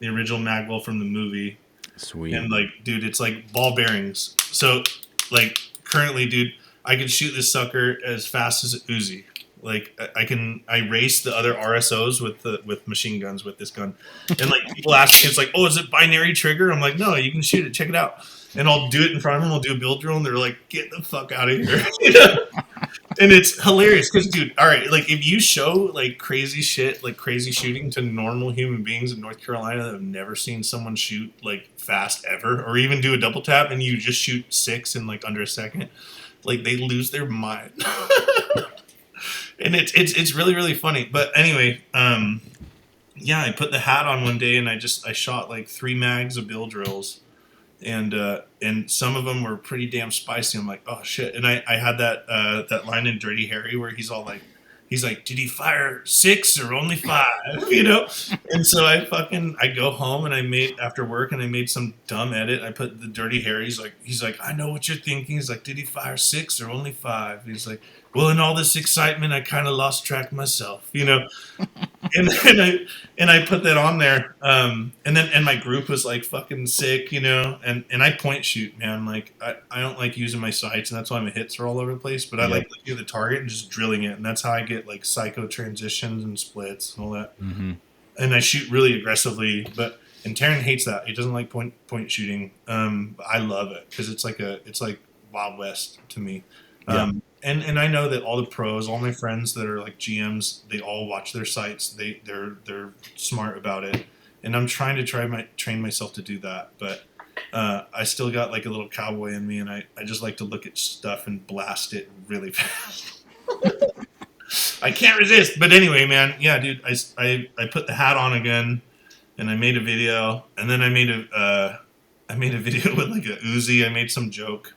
the original magwell from the movie. Sweet. And like, dude, it's like ball bearings. So like currently, dude, I can shoot this sucker as fast as a Uzi. Like I race the other RSOs with machine guns with this gun. And like people ask me, it's like, oh, is it binary trigger? I'm like, no, you can shoot it. Check it out. And I'll do it in front of them. I'll do a build drill, and they're like, get the fuck out of here. You know? And it's hilarious because, dude, all right, like if you show like crazy shit, like crazy shooting to normal human beings in North Carolina that have never seen someone shoot like fast ever, or even do a double tap, and you just shoot 6 in like under a second, like they lose their mind. And it's really, really funny. But anyway, yeah, I put the hat on one day and I shot like 3 mags of bill drills, and some of them were pretty damn spicy. I'm like, oh shit. And I had that line in Dirty Harry where he's like, did he fire 6 or only 5? You know? And so I go home and I made, after work, and I made some dumb edit. I put the Dirty Harry. He's like, I know what you're thinking. He's like, did he fire 6 or only 5? He's like, well, in all this excitement, I kind of lost track myself, you know? and I put that on there. And my group was like fucking sick, you know? And I point shoot, man. Like I don't like using my sights, and that's why my hits are all over the place, but I like looking at the target and just drilling it. And that's how I get like psycho transitions and splits and all that. Mm-hmm. And I shoot really aggressively, and Taryn hates that. He doesn't like point shooting. I love it because it's like Wild West to me. And I know that all the pros, all my friends that are like GMs, they all watch their sites. They're smart about it, and I'm trying to train myself to do that. But I still got like a little cowboy in me, and I just like to look at stuff and blast it really fast. I can't resist. But anyway, man, yeah, dude, I put the hat on again, and I made a video, and then I made a video with like a Uzi. I made some joke,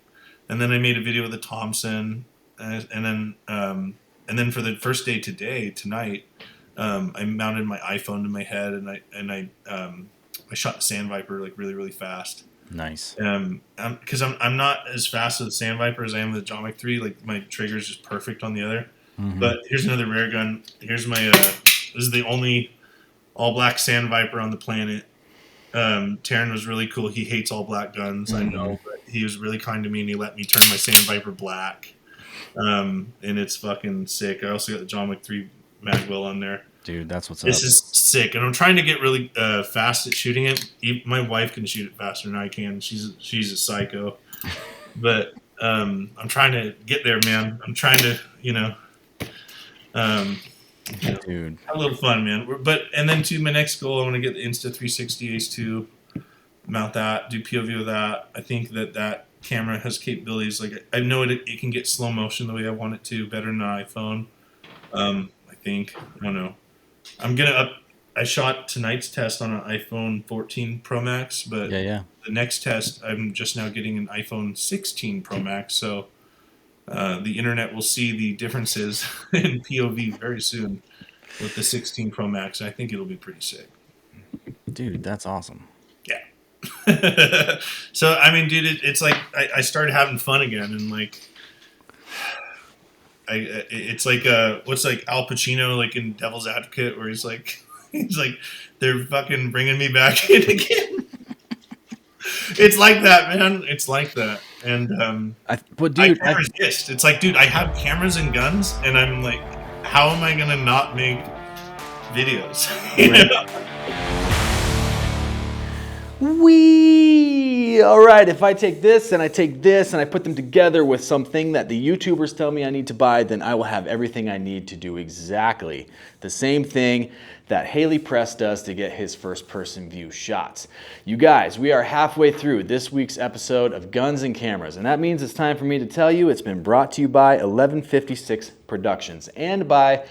and then I made a video with a Thompson. And then for the first day tonight, I mounted my iPhone to my head, and I shot the Sand Viper like really, really fast. Nice. Because I'm not as fast with the Sand Viper as I am with the Jomic 3. Like my trigger is just perfect on the other. Mm-hmm. But here's another rare gun. Here's my this is the only all black Sand Viper on the planet. Taryn was really cool. He hates all black guns, I know, but he was really kind to me, and he let me turn my Sand Viper black. And it's fucking sick. I also got the John Wick 3 magwell on there. Dude, that's what's up. This is sick, and I'm trying to get really fast at shooting it. My wife can shoot it faster than I can. She's a psycho, but I'm trying to get there, man. I'm trying to, dude, have a little fun, man. And then to my next goal, I want to get the Insta 360 Ace 2, mount that, do POV with that. I think that camera has capabilities. Like I know it can get slow motion the way I want it to, better than an iPhone. I don't know. I shot tonight's test on an iPhone 14 Pro Max, but the next test I'm just now getting an iPhone 16 Pro Max. So the internet will see the differences in POV very soon with the 16 Pro Max. I think it'll be pretty sick. Dude, that's awesome. Yeah. So I mean, dude, it's like I started having fun again, and like it's like what's like Al Pacino like in Devil's Advocate, where he's like they're fucking bringing me back in again. It's like that, man. It's like that, and but dude, I can't resist. It's like, dude, I have cameras and guns, and I'm like, how am I gonna not make videos? You know? All right, if I take this and I take this and I put them together with something that the YouTubers tell me I need to buy, then I will have everything I need to do exactly the same thing that Haley Press does to get his first-person view shots. You guys, we are halfway through this week's episode of Guns and Cameras, and that means it's time for me to tell you it's been brought to you by 1156 Productions and by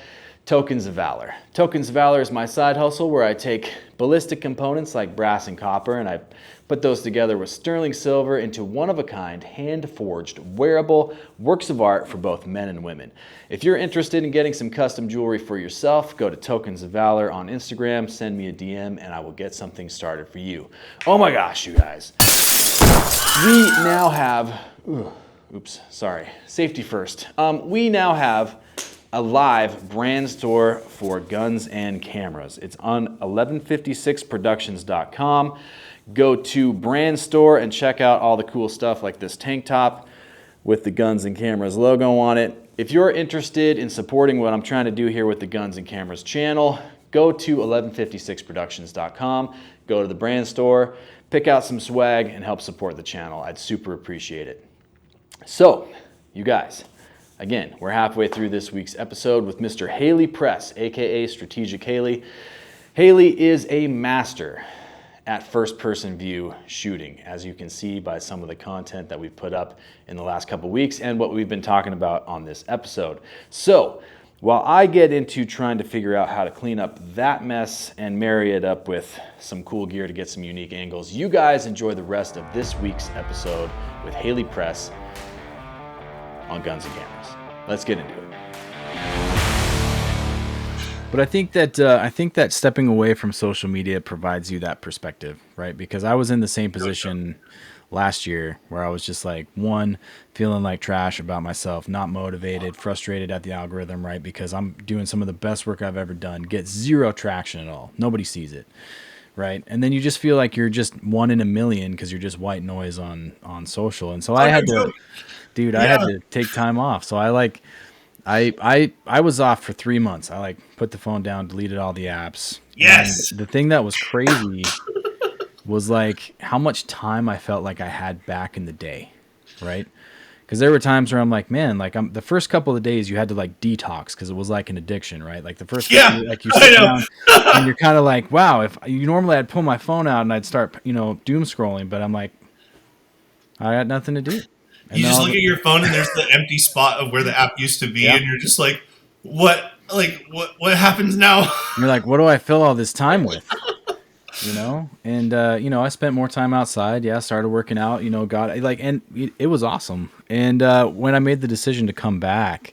Tokens of Valor. Tokens of Valor is my side hustle where I take ballistic components like brass and copper, and I put those together with sterling silver into one-of-a-kind, hand-forged, wearable works of art for both men and women. If you're interested in getting some custom jewelry for yourself, go to Tokens of Valor on Instagram, send me a DM, and I will get something started for you. Oh my gosh, you guys. We now have, oops, sorry, safety first. We now have a live brand store for guns and cameras. It's on 1156productions.com. Go to brand store and check out all the cool stuff like this tank top with the Guns and Cameras logo on it. If you're interested in supporting what I'm trying to do here with the Guns and Cameras channel, go to 1156productions.com, go to the brand store, pick out some swag, and help support the channel. I'd super appreciate it. So, you guys, again, we're halfway through this week's episode with Mr. Haley Press, aka Strategic Haley. Haley is a master at first-person view shooting, as you can see by some of the content that we've put up in the last couple weeks and what we've been talking about on this episode. So, while I get into trying to figure out how to clean up that mess and marry it up with some cool gear to get some unique angles, you guys enjoy the rest of this week's episode with Haley Press on Guns and Cameras. Let's get into it. But I think that stepping away from social media provides you that perspective, right? Because I was in the same position last year where I was just like, one, feeling like trash about myself, not motivated, frustrated at the algorithm, right? Because I'm doing some of the best work I've ever done, get zero traction at all. Nobody sees it, right? And then you just feel like you're just one in a million because you're just white noise on social. And so I had to, dude, I had to take time off. So I was off for 3 months. I put the phone down, deleted all the apps. Yes. And the thing that was crazy was how much time I felt like I had back in the day, right? Because there were times where I'm like, man, the first couple of days you had to detox because it was like an addiction, right? Like the first, you sit down and you're kind of like, wow, if you normally I'd pull my phone out and I'd start, doom scrolling, but I'm like, I got nothing to do. And you just look at your phone and there's the empty spot of where the app used to be, and you're just like, what happens now? You're like, what do I fill all this time with? And I spent more time outside. Yeah, started working out. And it was awesome. And when I made the decision to come back,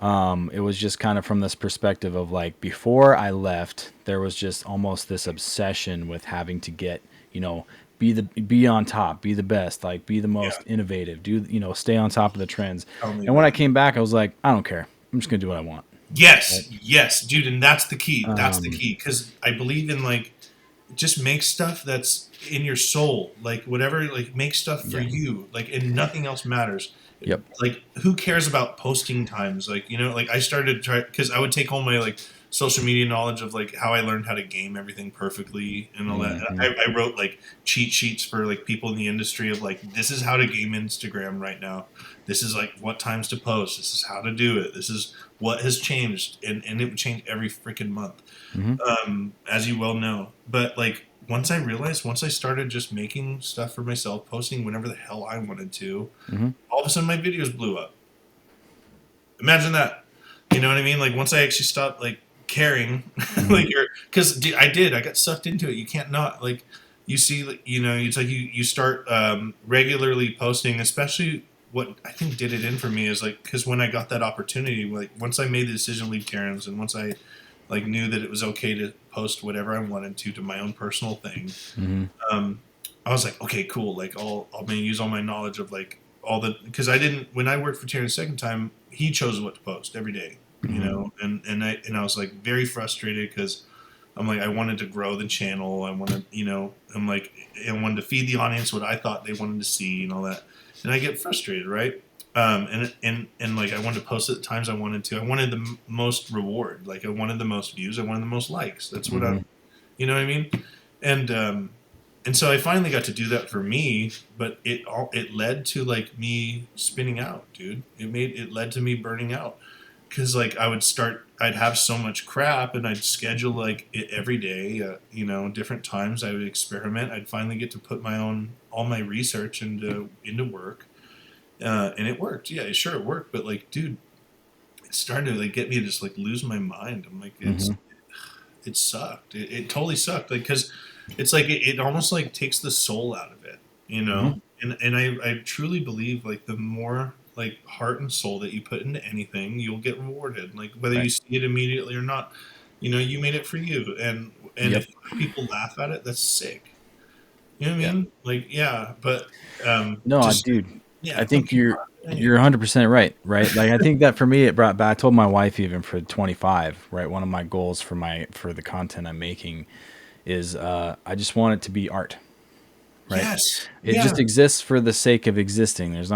it was just kind of from this perspective of before I left, there was just almost this obsession with having to get be on top, be the best, be the most innovative, stay on top of the trends. And when I came back, I was like, I don't care. I'm just gonna do what I want. Yes, right? Yes, dude, and that's the key. That's the key, because I believe in just make stuff that's in your soul, whatever, make stuff for you, and nothing else matters. Yep. Who cares about posting times? I started to try, because I would take all my social media knowledge of how I learned how to game everything perfectly and all that. I wrote cheat sheets for people in the industry of this is how to game Instagram right now. This is what times to post. This is how to do it. This is what has changed, and it would change every freaking month, as you well know. But once I started just making stuff for myself, posting whenever the hell I wanted to, all of a sudden my videos blew up. Imagine that. You know what I mean? Once I actually stopped caring, because I got sucked into it. You can't not you see, it's you start regularly posting, especially. What I think did it in for me is because when I got that opportunity, once I made the decision to leave Karen's, and once I knew that it was okay to post whatever I wanted to my own personal thing, I was like, okay, cool. I'm gonna use all my knowledge of all the, because when I worked for Terrence the second time, he chose what to post every day, and I was very frustrated because I'm I wanted to grow the channel. I wanted, I wanted to feed the audience what I thought they wanted to see and all that. And I get frustrated, right? And I wanted to post at the times I wanted to. I wanted the most reward. I wanted the most views. I wanted the most likes. That's what you know what I mean? And so I finally got to do that for me, but it led to me spinning out, dude. It led to me burning out. Because I'd have so much crap, and I'd schedule it every day, different times. I would experiment. I'd finally get to put all my research into work, and it worked. Yeah, sure, it worked. But dude, it started to get me to just lose my mind. I'm it sucked. It totally sucked. Because it's it almost takes the soul out of it, And I truly believe the more heart and soul that you put into anything, you'll get rewarded. Whether you see it immediately or not, you made it for you. And if people laugh at it, that's sick. You know what I Yeah. mean? Like, yeah, but No, just dude, yeah, I don't think get me you're wrong. you're 100% right, right? Like I think that for me it brought back. I told my wife even for 25, right? One of my goals for the content I'm making is I just want it to be art, right? Yes, It yeah, just exists for the sake of existing. It's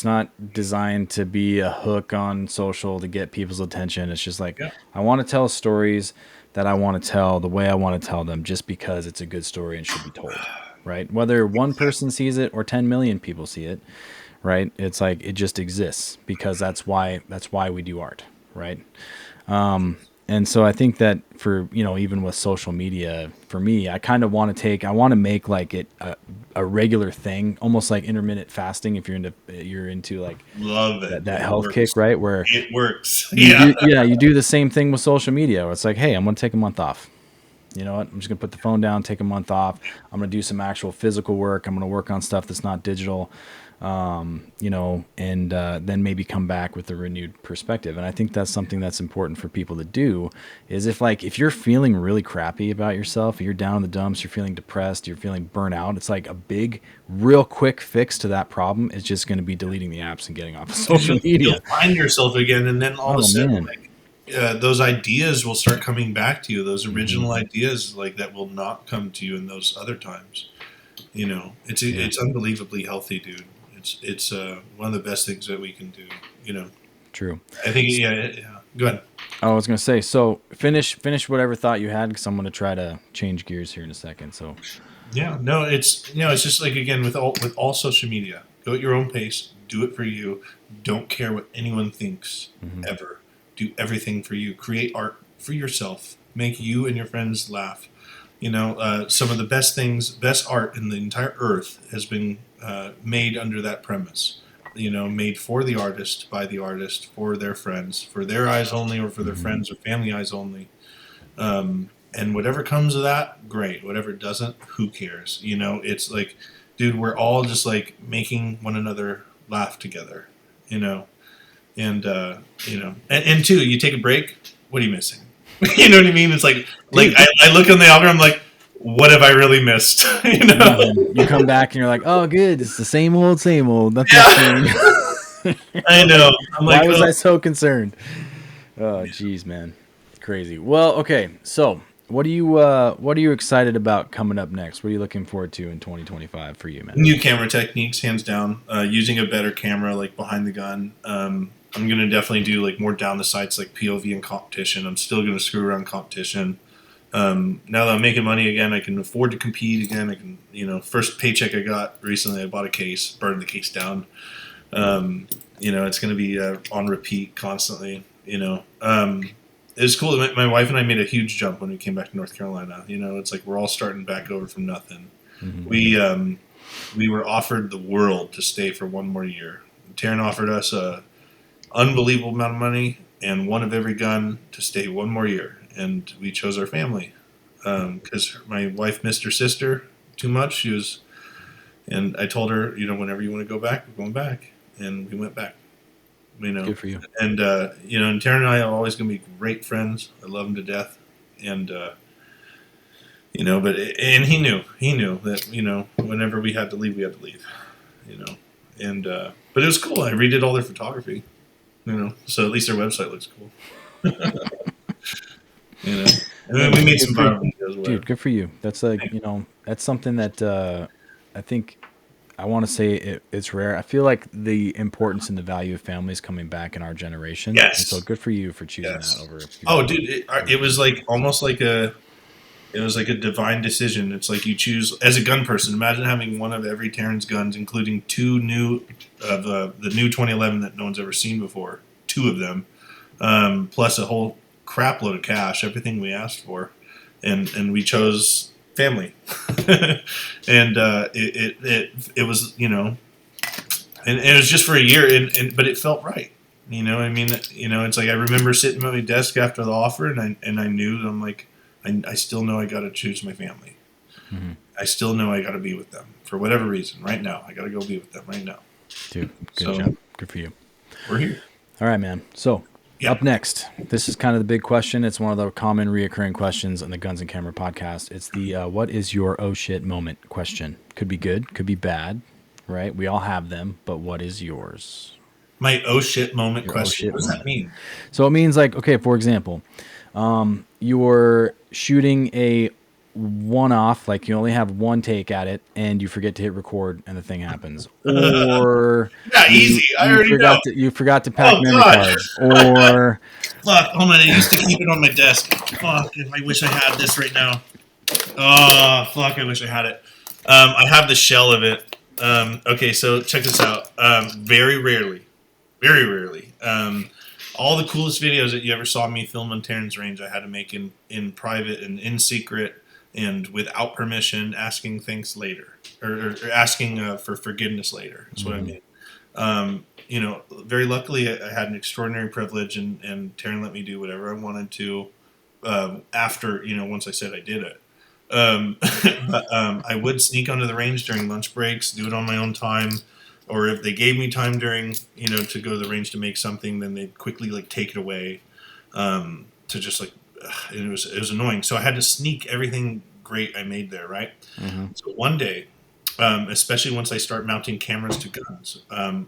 not designed to be a hook on social to get people's attention. It's just like yeah, I want to tell stories that I want to tell the way I want to tell them just because it's a good story and should be told, right? Whether one person sees it or 10 million people see it, right? It's like it just exists because that's why we do art, right? And so I think that for, even with social media, for me, I want to make like it a regular thing, almost like intermittent fasting. If you're into like love it. that It health works. kick, right? Where It works. you Yeah, do, yeah, you do the same thing with social media. Where it's like, hey, I'm going to take a month off. You know what? I'm just going to put the phone down, take a month off. I'm going to do some actual physical work. I'm going to work on stuff that's not digital, and then maybe come back with a renewed perspective. And I think that's something that's important for people to do is if you're feeling really crappy about yourself, you're down in the dumps, you're feeling depressed, you're feeling burnt out, it's like a big, real quick fix to that problem is just going to be deleting the apps and getting off of because social you'll media. find yourself again, and then all of a Oh, sudden, man. like those ideas will start coming back to you. Those Hmm. original ideas, like that, will not come to you in those other times. It's Yeah, it's unbelievably healthy, dude. It's one of the best things that we can do. You know, true. I think yeah. Go ahead. I was gonna say, so finish whatever thought you had, because I'm gonna try to change gears here in a second. So, Yeah, no, it's just like again with all social media, go at your own pace, do it for you. Don't care what anyone thinks mhm. ever. Do everything for you. Create art for yourself. Make you and your friends laugh. Some of the best things, best art in the entire earth has been made under that premise. Made for the artist, by the artist, for their friends, for their eyes only, or for their friends or family eyes only. And whatever comes of that, great. Whatever doesn't, who cares? It's like, dude, we're all just like making one another laugh together. You know, and two, you take a break. What are you missing? You know what I mean? It's like Dude, I look on the algorithm, I'm like, what have I really missed? you come back and you're like, oh, good, it's the same old, nothing's Yeah, changed. I know. I'm Why like, was oh, I so concerned? Oh, geez, man, it's crazy. Well, okay, so what are you excited about coming up next? What are you looking forward to in 2025 for you, man? new camera techniques, hands down. Using a better camera, like behind the gun. I'm gonna definitely do like more down the sights, like POV and competition. I'm still gonna screw around competition. Now that I'm making money again, I can afford to compete again. I can, first paycheck I got recently, I bought a case, burned the case down. It's going to be on repeat constantly. It was cool. My wife and I made a huge jump when we came back to North Carolina. It's like we're all starting back over from nothing. Hmm. We were offered the world to stay for one more year. Taryn offered us a unbelievable amount of money and one of every gun to stay one more year, and we chose our family because my wife missed her sister too much. And I told her, whenever you want to go back, we're going back, and we went back. You know, Good for you. and Taryn and I are always going to be great friends. I love him to death, and and he knew that whenever we had to leave, we had to leave. You know, and but it was cool. I redid all their photography. So at least their website looks cool. you know, and then we made Good some for you. viral videos. Dude, Whatever. good for you. That's like, that's something that I think I want to say it's rare. I feel like the importance and the value of family is coming back in our generation. And so Yes. good for you for choosing that Yes. over Oh, dude, over it was family. like almost like a divine decision. It's like you choose as a gun person. Imagine having one of every Terran's guns, including two new of the new 2011 that no one's ever seen before. Two of them, plus a whole crap load of cash. Everything we asked for, and we chose family. And it was and it was just for a year, but it felt right. I mean, it's like I remember sitting at my desk after the offer, and I knew that I'm like, I still know I got to choose my family. Hmm. I still know I got to be with them for whatever reason. Right now, I got to go be with them right now. Dude, good So job. Good for you. we're here. All right, man. So Yeah. Up next, this is kind of the big question. It's one of the common reoccurring questions on the Guns and Camera podcast. It's the what is your oh shit moment question. Could be good, could be bad, right? We all have them, but what is yours? My oh shit moment Your oh question. shit What does moment. that mean? So it means like, okay, for example, you're shooting a one-off, like you only have one take at it, and you forget to hit record, and the thing happens, or Yeah, easy. I already know. you forgot to pack Oh memory God. cards, or Fuck. Hold on. I used to keep it on my desk. Fuck. I wish I had this right now. Oh fuck. I wish I had it. I have the shell of it. Okay. So check this out. Very rarely. All the coolest videos that you ever saw me film on Terran's range, I had to make in private and in secret and without permission, asking things later or asking for forgiveness later. That's what I mean. Very luckily, I had an extraordinary privilege, and Terran let me do whatever I wanted to after, once I said I did it. But I would sneak onto the range during lunch breaks, do it on my own time. Or if they gave me time during, to go to the range to make something, then they'd quickly like take it away to just like, and it was annoying. So I had to sneak everything great I made there, right? mm-hmm. So one day, especially once I start mounting cameras to guns, I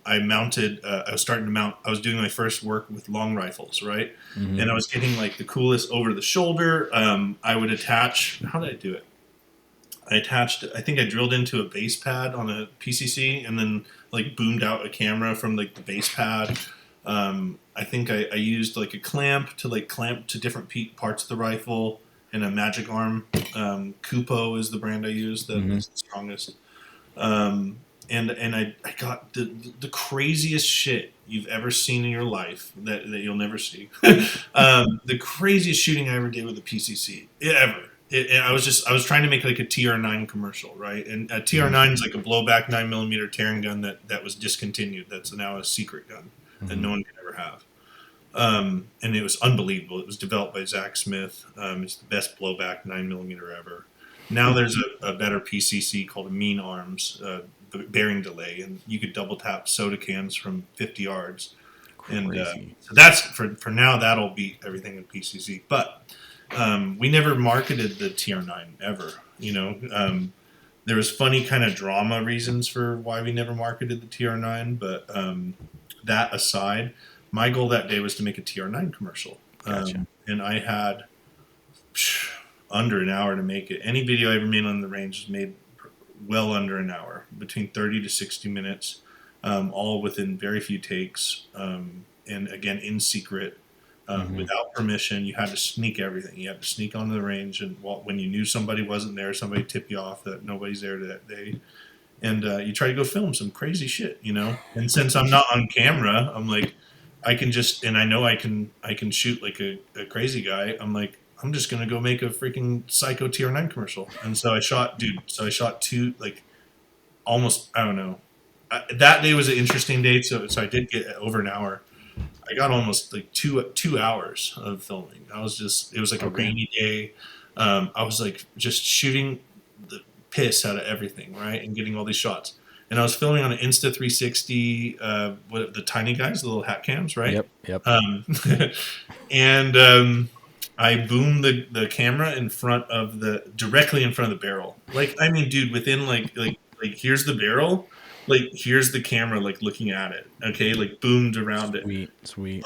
was doing my first work with long rifles, right? Mm-hmm. And I was getting like the coolest over the shoulder. I would attach, how did I do it? I think I drilled into a base pad on a PCC and then like boomed out a camera from like the base pad. I think I used like a clamp to different parts of the rifle and a magic arm. Kupo is the brand I used that is the strongest. And I got the craziest shit you've ever seen in your life that you'll never see. The craziest shooting I ever did with a PCC ever. I was trying to make like a TR9 commercial, right? And a TR9 is like a blowback 9mm Terran gun that was discontinued. That's now a secret gun that no one could ever have. And it was unbelievable. It was developed by Zach Smith. It's the best blowback 9mm ever. Now there's a better PCC called a Mean Arms bearing delay, and you could double tap soda cans from 50 yards. Crazy. And so that's for now. That'll beat everything in PCC, but. We never marketed the TR9 ever. There was funny kind of drama reasons for why we never marketed the TR9, but that aside, my goal that day was to make a TR9 commercial. Gotcha. And I had under an hour to make it. Any video I ever made on the range was made well under an hour, between 30 to 60 minutes, all within very few takes, and again, in secret. Without permission, you had to sneak everything. You had to sneak onto the range, and when you knew somebody wasn't there, somebody tip you off that nobody's there that day, and you try to go film some crazy shit, And since I'm not on camera, I'm like, I can just, and I know I can shoot like a crazy guy. I'm like, I'm just gonna go make a freaking psycho TR9 commercial, and so I shot two, like, almost, I don't know. That day was an interesting day, so I did get over an hour. I got almost like two hours of filming. It was like a rainy day. I was like just shooting the piss out of everything, right? And getting all these shots. And I was filming on an Insta360, the tiny guys, the little hat cams, right? Yep. And I boomed the camera directly in front of the barrel. Like, I mean, dude, within like here's the barrel. Like, here's the camera, like, looking at it, okay? Like, boomed around it. Sweet.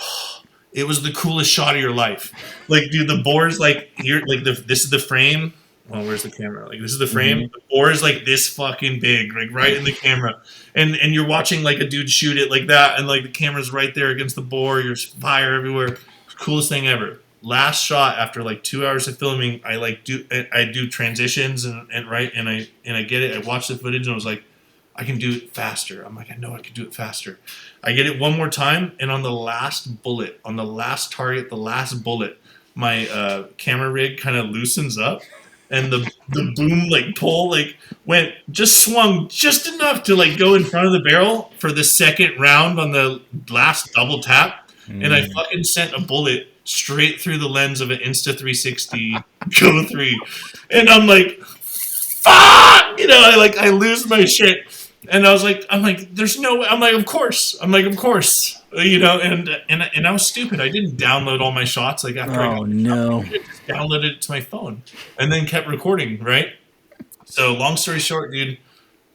It was the coolest shot of your life. Like, dude, the bore's, like, here, like, this is the frame. Well, where's the camera? Like, this is the frame. The bore is, like, this fucking big, like, right in the camera. And you're watching, like, a dude shoot it like that, and, like, the camera's right there against the bore. There's fire everywhere. Coolest thing ever. Last shot, after, like, 2 hours of filming, I do transitions, and I get it. I watch the footage, and I was like, I can do it faster. I'm like, I know I can do it faster. I get it one more time, and on the last bullet, on the last target, the last bullet, my camera rig kind of loosens up, and the boom pull swung just enough to like go in front of the barrel for the second round on the last double tap, and I fucking sent a bullet straight through the lens of an Insta360 Go 3, and I'm like, fuck, I lose my shit. And I'm like, there's no way. Of course. And I was stupid. I didn't download all my shots like after I got Oh the shot. no. I just downloaded it to my phone and then kept recording. Right. So long story short, dude,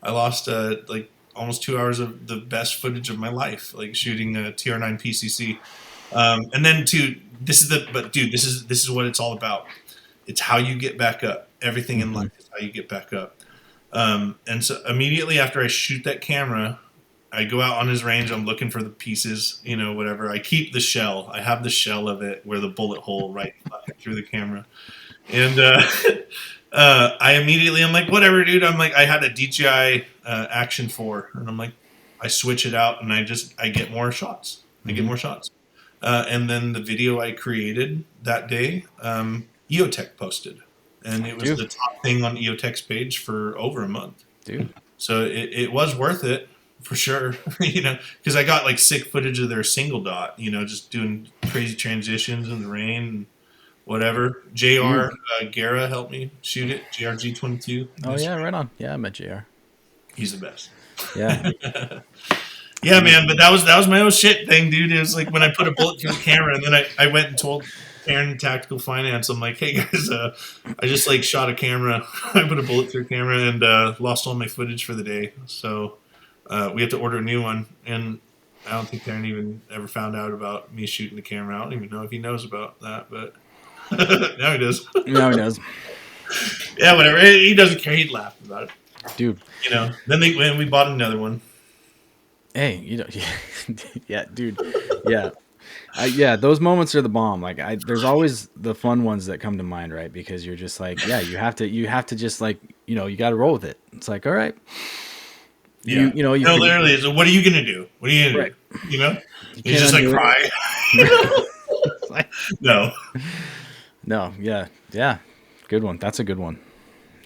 I lost like almost 2 hours of the best footage of my life, like shooting a TR9 PCC. And then dude, this is what it's all about. It's how you get back up. Everything in life is how you get back up. And so immediately after I shoot that camera, I go out on his range. I'm looking for the pieces, whatever. I keep the shell. I have the shell of it where the bullet hole right through the camera. And I'm like, whatever, dude. I'm like, I had a DJI Action 4, and I'm like, I switch it out, and I get more shots. I get more shots. And then the video I created that day, EOTech posted, and it was Dude. the top thing on EOTech's page for over a month. Dude. So it was worth it for sure, because I got like sick footage of their single dot, just doing crazy transitions in the rain and whatever. JR Guerra helped me shoot it. JRG22. Oh yeah, right on. Yeah, I met JR. He's the best. Yeah. Yeah, man, but that was my own shit thing, dude. It was like when I put a bullet through the camera, and then I went and told Aaron Tactical Finance, I'm like, hey guys, I just like shot a camera. I put a bullet through camera and lost all my footage for the day. So we have to order a new one. And I don't think Aaron even ever found out about me shooting the camera. I don't even know if he knows about that, but now he does. Now he does. Yeah, whatever. He doesn't care. He'd laugh about it. Dude. Then we bought another one. Hey, yeah, dude. Yeah. Yeah, those moments are the bomb. Like there's always the fun ones that come to mind, right? Because you're just like, yeah, you have to just like, you got to roll with it. It's like, all right. Yeah. Literally, so what are you gonna do? What are you gonna do? You just like cry. No. No. Yeah. Good one. That's a good one.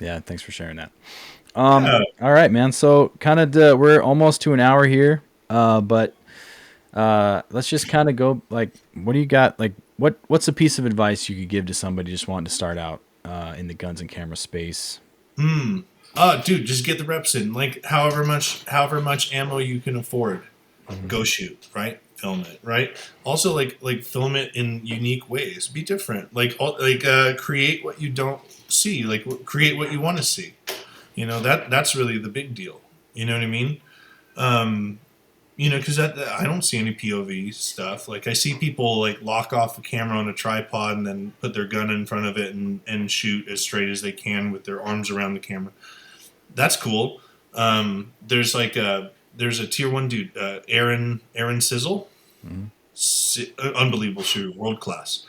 Yeah. Thanks for sharing that. All right, man. So kind of we're almost to an hour here, but let's just kind of go like, what do you got? Like, what's a piece of advice you could give to somebody just wanting to start out in the guns and camera space? Dude, just get the reps in. Like however much ammo you can afford, go shoot. Right, film it. Right. Also, like film it in unique ways. Be different. Create what you don't see. Like create what you want to see. That's really the big deal. You know what I mean? Because I don't see any POV stuff. Like I see people like lock off a camera on a tripod and then put their gun in front of it and shoot as straight as they can with their arms around the camera. That's cool. There's a tier 1 dude, Aaron Sizzle, unbelievable shooter, world class.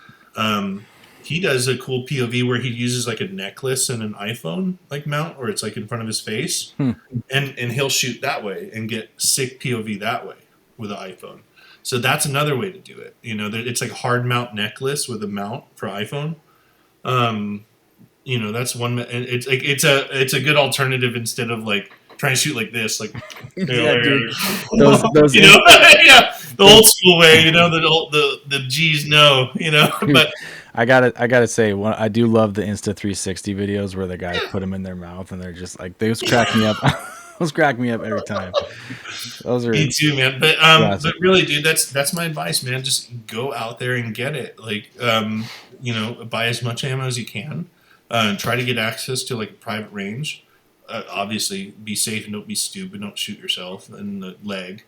He does a cool POV where he uses like a necklace and an iPhone like mount, or it's like in front of his face, and he'll shoot that way and get sick POV that way with an iPhone. So that's another way to do it. It's like hard mount necklace with a mount for iPhone. That's one. It's a good alternative instead of like trying to shoot like this, like Dude. Those yeah, the old school way. The G's no, but. I gotta say, I do love the Insta 360 videos where the guys put them in their mouth and they're just like, those crack me up. Those crack me up every time. Those are me too, man. But really, dude, that's my advice, man. Just go out there and get it. Like, buy as much ammo as you can. Try to get access to like a private range. Obviously, be safe and don't be stupid. Don't shoot yourself in the leg,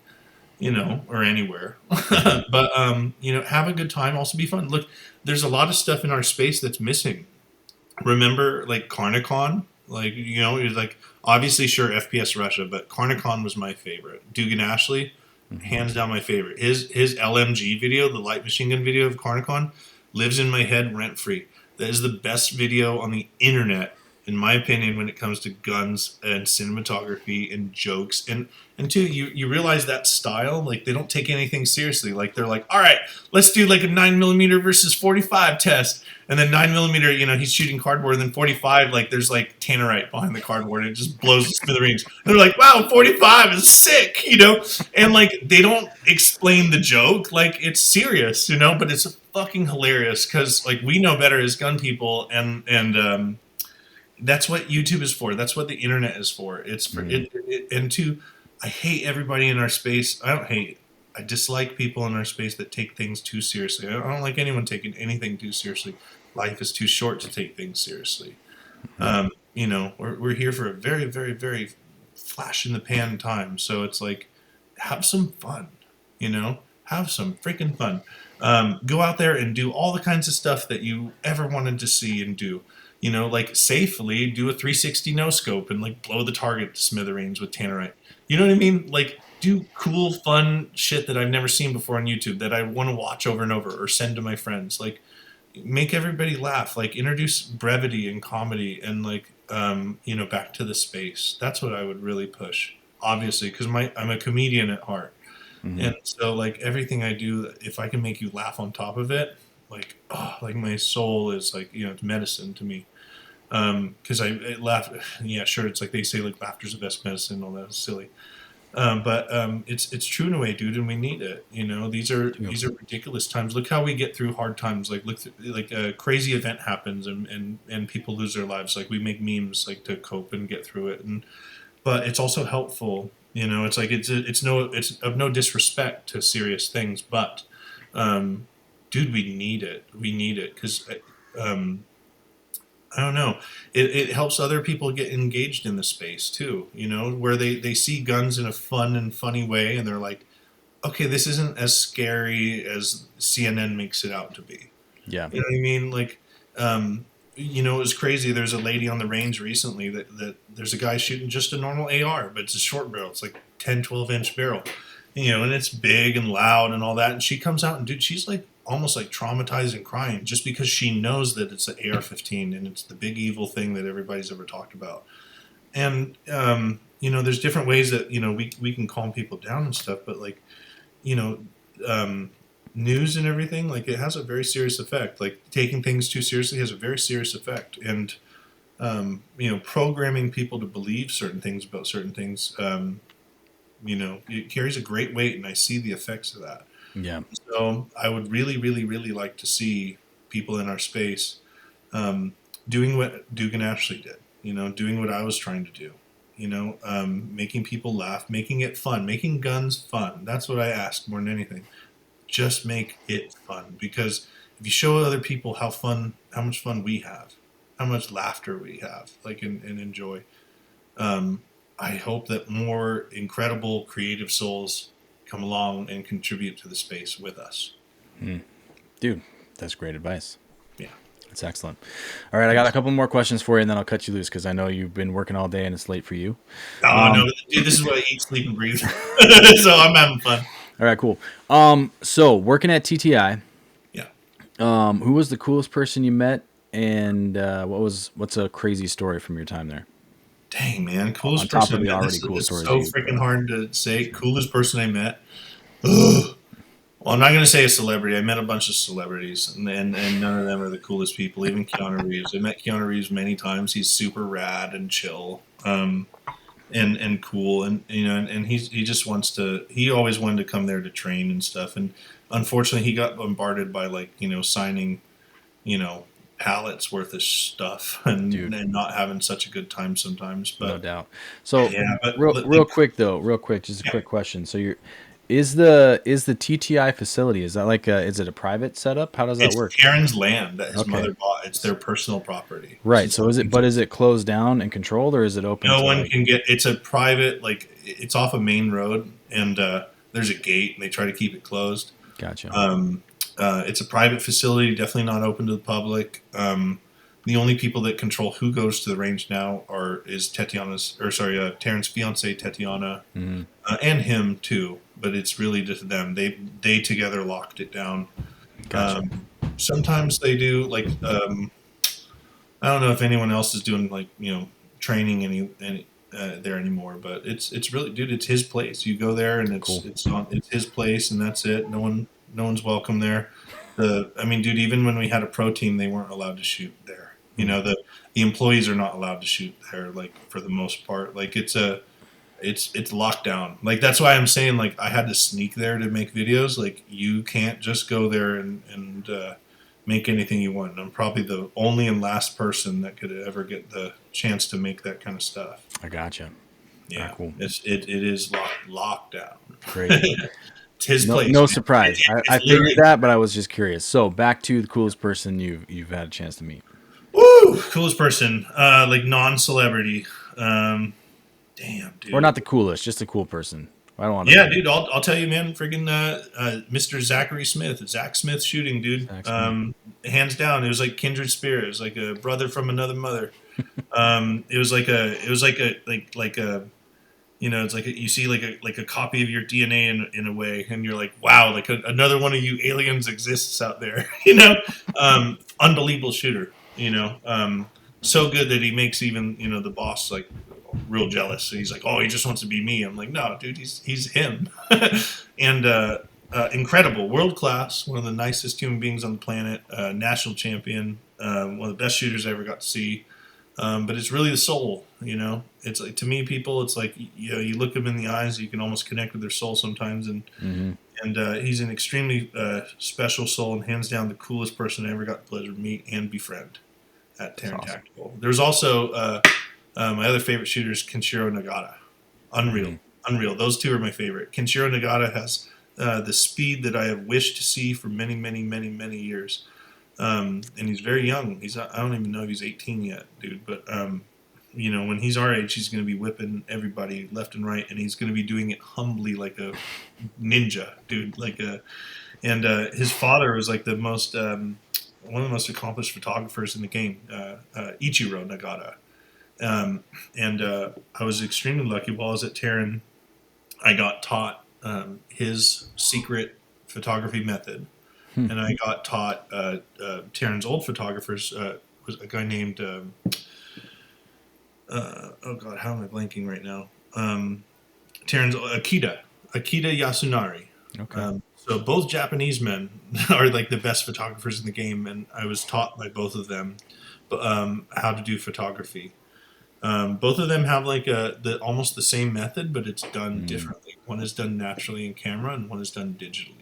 or anywhere. But have a good time. Also, be fun. Look. There's a lot of stuff in our space that's missing. Remember, like Carnicon, like it was like obviously sure FPS Russia, but Carnicon was my favorite. Dugan Ashley, hands down my favorite. His LMG video, the light machine gun video of Carnicon, lives in my head rent free. That is the best video on the internet, in my opinion, when it comes to guns and cinematography and jokes. And two, you realize that style, like they don't take anything seriously. Like they're like, all right, let's do like a 9mm versus 45 test. And then 9mm, he's shooting cardboard, and then 45, like there's like tannerite behind the cardboard, and it just blows the smithereens. And they're like, wow, 45 is sick, And like they don't explain the joke, like it's serious, but it's fucking hilarious because like we know better as gun people, and that's what YouTube is for. That's what the internet is for. It's for and two, I hate everybody in our space. I I dislike people in our space that take things too seriously. I don't like anyone taking anything too seriously. Life is too short to take things seriously. You know, we're here for a very, very, very flash in the pan time. So it's like, have some fun, you know, have some freaking fun. Go out there and do all the kinds of stuff that you ever wanted to see and do. You know, like safely do a 360 no scope and like blow the target to smithereens with tannerite. You know what I mean? Like do cool, fun shit that I've never seen before on YouTube that I want to watch over and over or send to my friends. Like make everybody laugh, like introduce brevity and comedy and like you know, back to the space. That's what I would really push, obviously, because I'm a comedian at heart. And so like everything I do, if I can make you laugh on top of it, like oh, like my soul is like, you know, it's medicine to me. Because I laugh. Yeah, sure, it's like they say like laughter's the best medicine, all that is silly. But it's true in a way, dude, and we need it. You know, these are ridiculous times. Look how we get through hard times. Like like a crazy event happens and people lose their lives. Like we make memes like to cope and get through it. And but it's also helpful. You know, it's like it's of no disrespect to serious things, but dude, we need it. We need it because. I don't know. It helps other people get engaged in the space too, you know, where they see guns in a fun and funny way and they're like, okay, this isn't as scary as CNN makes it out to be. Yeah. You know what I mean? Like, you know, it was crazy. There's a lady on the range recently that there's a guy shooting just a normal AR, but it's a short barrel. It's like 10, 12-inch barrel, you know, and it's big and loud and all that. And she comes out and dude, she's like almost like traumatized and crying just because she knows that it's an AR-15 and it's the big evil thing that everybody's ever talked about. And, you know, there's different ways that, you know, we can calm people down and stuff, but like, you know, news and everything, like it has a very serious effect. Like taking things too seriously has a very serious effect. And, you know, programming people to believe certain things about certain things, you know, it carries a great weight, and I see the effects of that. Yeah. So I would really, really, really like to see people in our space doing what Dugan Ashley did, you know, doing what I was trying to do, you know, making people laugh, making it fun, making guns fun. That's what I ask more than anything. Just make it fun, because if you show other people how much fun we have, how much laughter we have, like and enjoy, I hope that more incredible creative souls come along and contribute to the space with us. Dude, that's great advice. Yeah. That's excellent. All right, I got a couple more questions for you, and then I'll cut you loose because I know you've been working all day and it's late for you. Oh no, dude, this is what I eat, sleep, and breathe. So I'm having fun. All right, cool. So working at TTI, Yeah. who was the coolest person you met, and what's a crazy story from your time there? Dang, man, coolest On top person of the I met. already This cool is stories so you freaking brought. hard to say. Coolest person I met. Ugh. Well, I'm not going to say a celebrity. I met a bunch of celebrities, and none of them are the coolest people. Even Keanu Reeves. I met Keanu Reeves many times. He's super rad and chill, and cool, and you know, and he just wants to. He always wanted to come there to train and stuff, and unfortunately, he got bombarded by like, you know, signing, you know, pallets worth of stuff and not having such a good time sometimes. But No doubt. So yeah, but real quick, just a quick question. So is the TTI facility, is that like is it a private setup? How does that it's work? Karen's land that his Okay. mother bought. It's their personal property. Right. So is it closed down and controlled, or is it open? No to one like... can get. It's a private, like it's off a main road, and there's a gate, and they try to keep it closed. Gotcha. It's a private facility, definitely not open to the public. The only people that control who goes to the range now is Terrence's fiance Tatiana, and him too. But it's really just them. They together locked it down. Gotcha. Sometimes they do like I don't know if anyone else is doing like, you know, training any there anymore, but it's really, dude, it's his place. You go there and Cool. it's his place, and that's it. No one's welcome there. I mean, dude, even when we had a pro team, they weren't allowed to shoot there. You know, the employees are not allowed to shoot there, like for the most part. Like it's locked down. Like that's why I'm saying, like, I had to sneak there to make videos. Like you can't just go there and make anything you want. And I'm probably the only and last person that could ever get the chance to make that kind of stuff. I gotcha. Yeah, cool. It is locked down. Great. It's his No, place. no Man. surprise. It's I literally- figured that, but I was just curious. So back to the coolest person you've had a chance to meet. Woo! Coolest person, like non-celebrity. Damn, dude. Or not the coolest, just a cool person. I don't want to. Yeah, dude. I'll tell you, man. Friggin' Mr. Zachary Smith, Zach Smith shooting, dude. Zach Smith. Hands down, it was like kindred spirit. It was like a brother from another mother. It was like a you know, it's like you see like a copy of your DNA in a way, and you're like, wow, like another one of you aliens exists out there. You know, unbelievable shooter. You know, so good that he makes even the boss like real jealous. So he's like, oh, he just wants to be me. I'm like, no, dude, he's him. And incredible, world class, one of the nicest human beings on the planet, national champion, one of the best shooters I ever got to see. But it's really the soul, you know. It's like, to me, people, it's like you look them in the eyes, you can almost connect with their soul sometimes, and he's an extremely special soul, and hands down the coolest person I ever got the pleasure to meet and befriend at Terran Tactical. There's also my other favorite shooter is Kenshiro Nagata. Unreal. Those two are my favorite. Kenshiro Nagata has the speed that I have wished to see for many, many, many, many years. And he's very young. I don't even know if he's 18 yet, dude. But when he's our age, he's going to be whipping everybody left and right, and he's going to be doing it humbly like a ninja, dude. And his father was like one of the most accomplished photographers in the game, Ichiro Nagata. And I was extremely lucky. While I was at Terran, I got taught his secret photography method. And I got taught Terran's old photographers. Was a guy named oh god, how am I blanking right now? Terran's Akita Yasunari. Okay. So both Japanese men are like the best photographers in the game, and I was taught by both of them how to do photography. Both of them have like almost the same method, but it's done differently. One is done naturally in camera, and one is done digitally.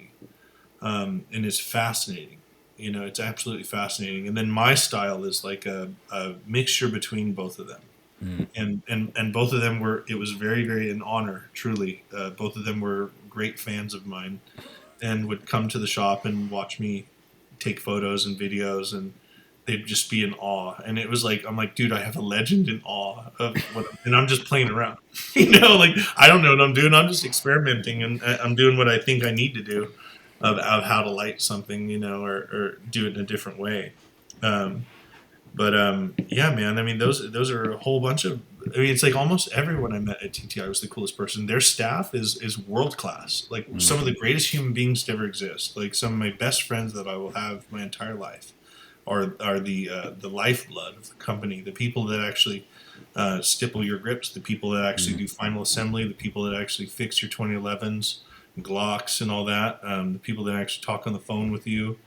And it's fascinating. You know, it's absolutely fascinating. And then my style is like a mixture between both of them. And both of them it was very, very an honor, truly. Both of them were great fans of mine and would come to the shop and watch me take photos and videos, and they'd just be in awe. And it was like, I'm like, dude, I have a legend in awe of and I'm just playing around. You know, like, I don't know what I'm doing. I'm just experimenting, and I'm doing what I think I need to do. Of how to light something, you know, or do it in a different way. Yeah, man. I mean, those are a whole bunch of. I mean, it's like almost everyone I met at TTI was the coolest person. Their staff is world class. Like some of the greatest human beings to ever exist. Like some of my best friends that I will have my entire life are the lifeblood of the company. The people that actually stipple your grips. The people that actually do final assembly. The people that actually fix your 2011s. Glocks and all that, the people that actually talk on the phone with you,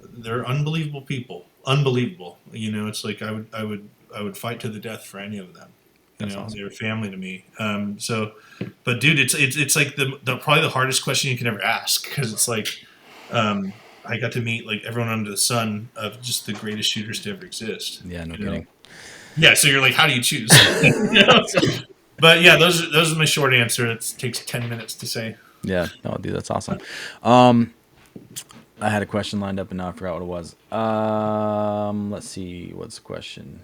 they're unbelievable people. Unbelievable. You know, it's like I would fight to the death for any of them. That's awesome. They're family to me. But dude, it's like probably the hardest question you can ever ask, because it's like I got to meet like everyone under the sun of just the greatest shooters to ever exist. Yeah, no kidding. Yeah, so you're like, how do you choose? But yeah, those are my short answer. It takes 10 minutes to say. Yeah, no, dude, that's awesome. I had a question lined up and now I forgot what it was. Let's see, what's the question?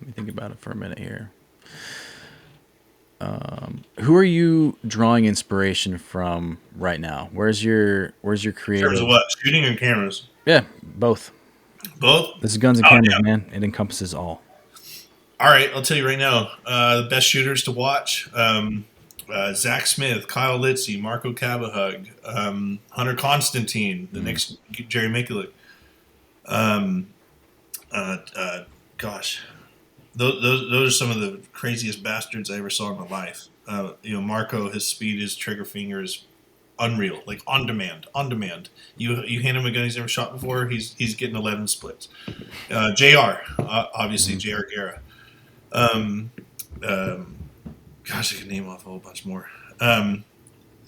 Let me think about it for a minute here. Who are you drawing inspiration from right now? Where's your creative? In terms of what? Shooting and cameras? Yeah, both. Both? This is Guns and Cameras, man. It encompasses all. All right, I'll tell you right now. The best shooters to watch. Zach Smith, Kyle Litzy, Marco Cabahug, Hunter Constantine, the next Jerry Mikulik. Gosh, those are some of the craziest bastards I ever saw in my life. Marco, his speed, his trigger finger is unreal, like on demand. You hand him a gun he's never shot before, he's getting 11 splits. JR, obviously JR Guerra. Gosh, I could name off a whole bunch more.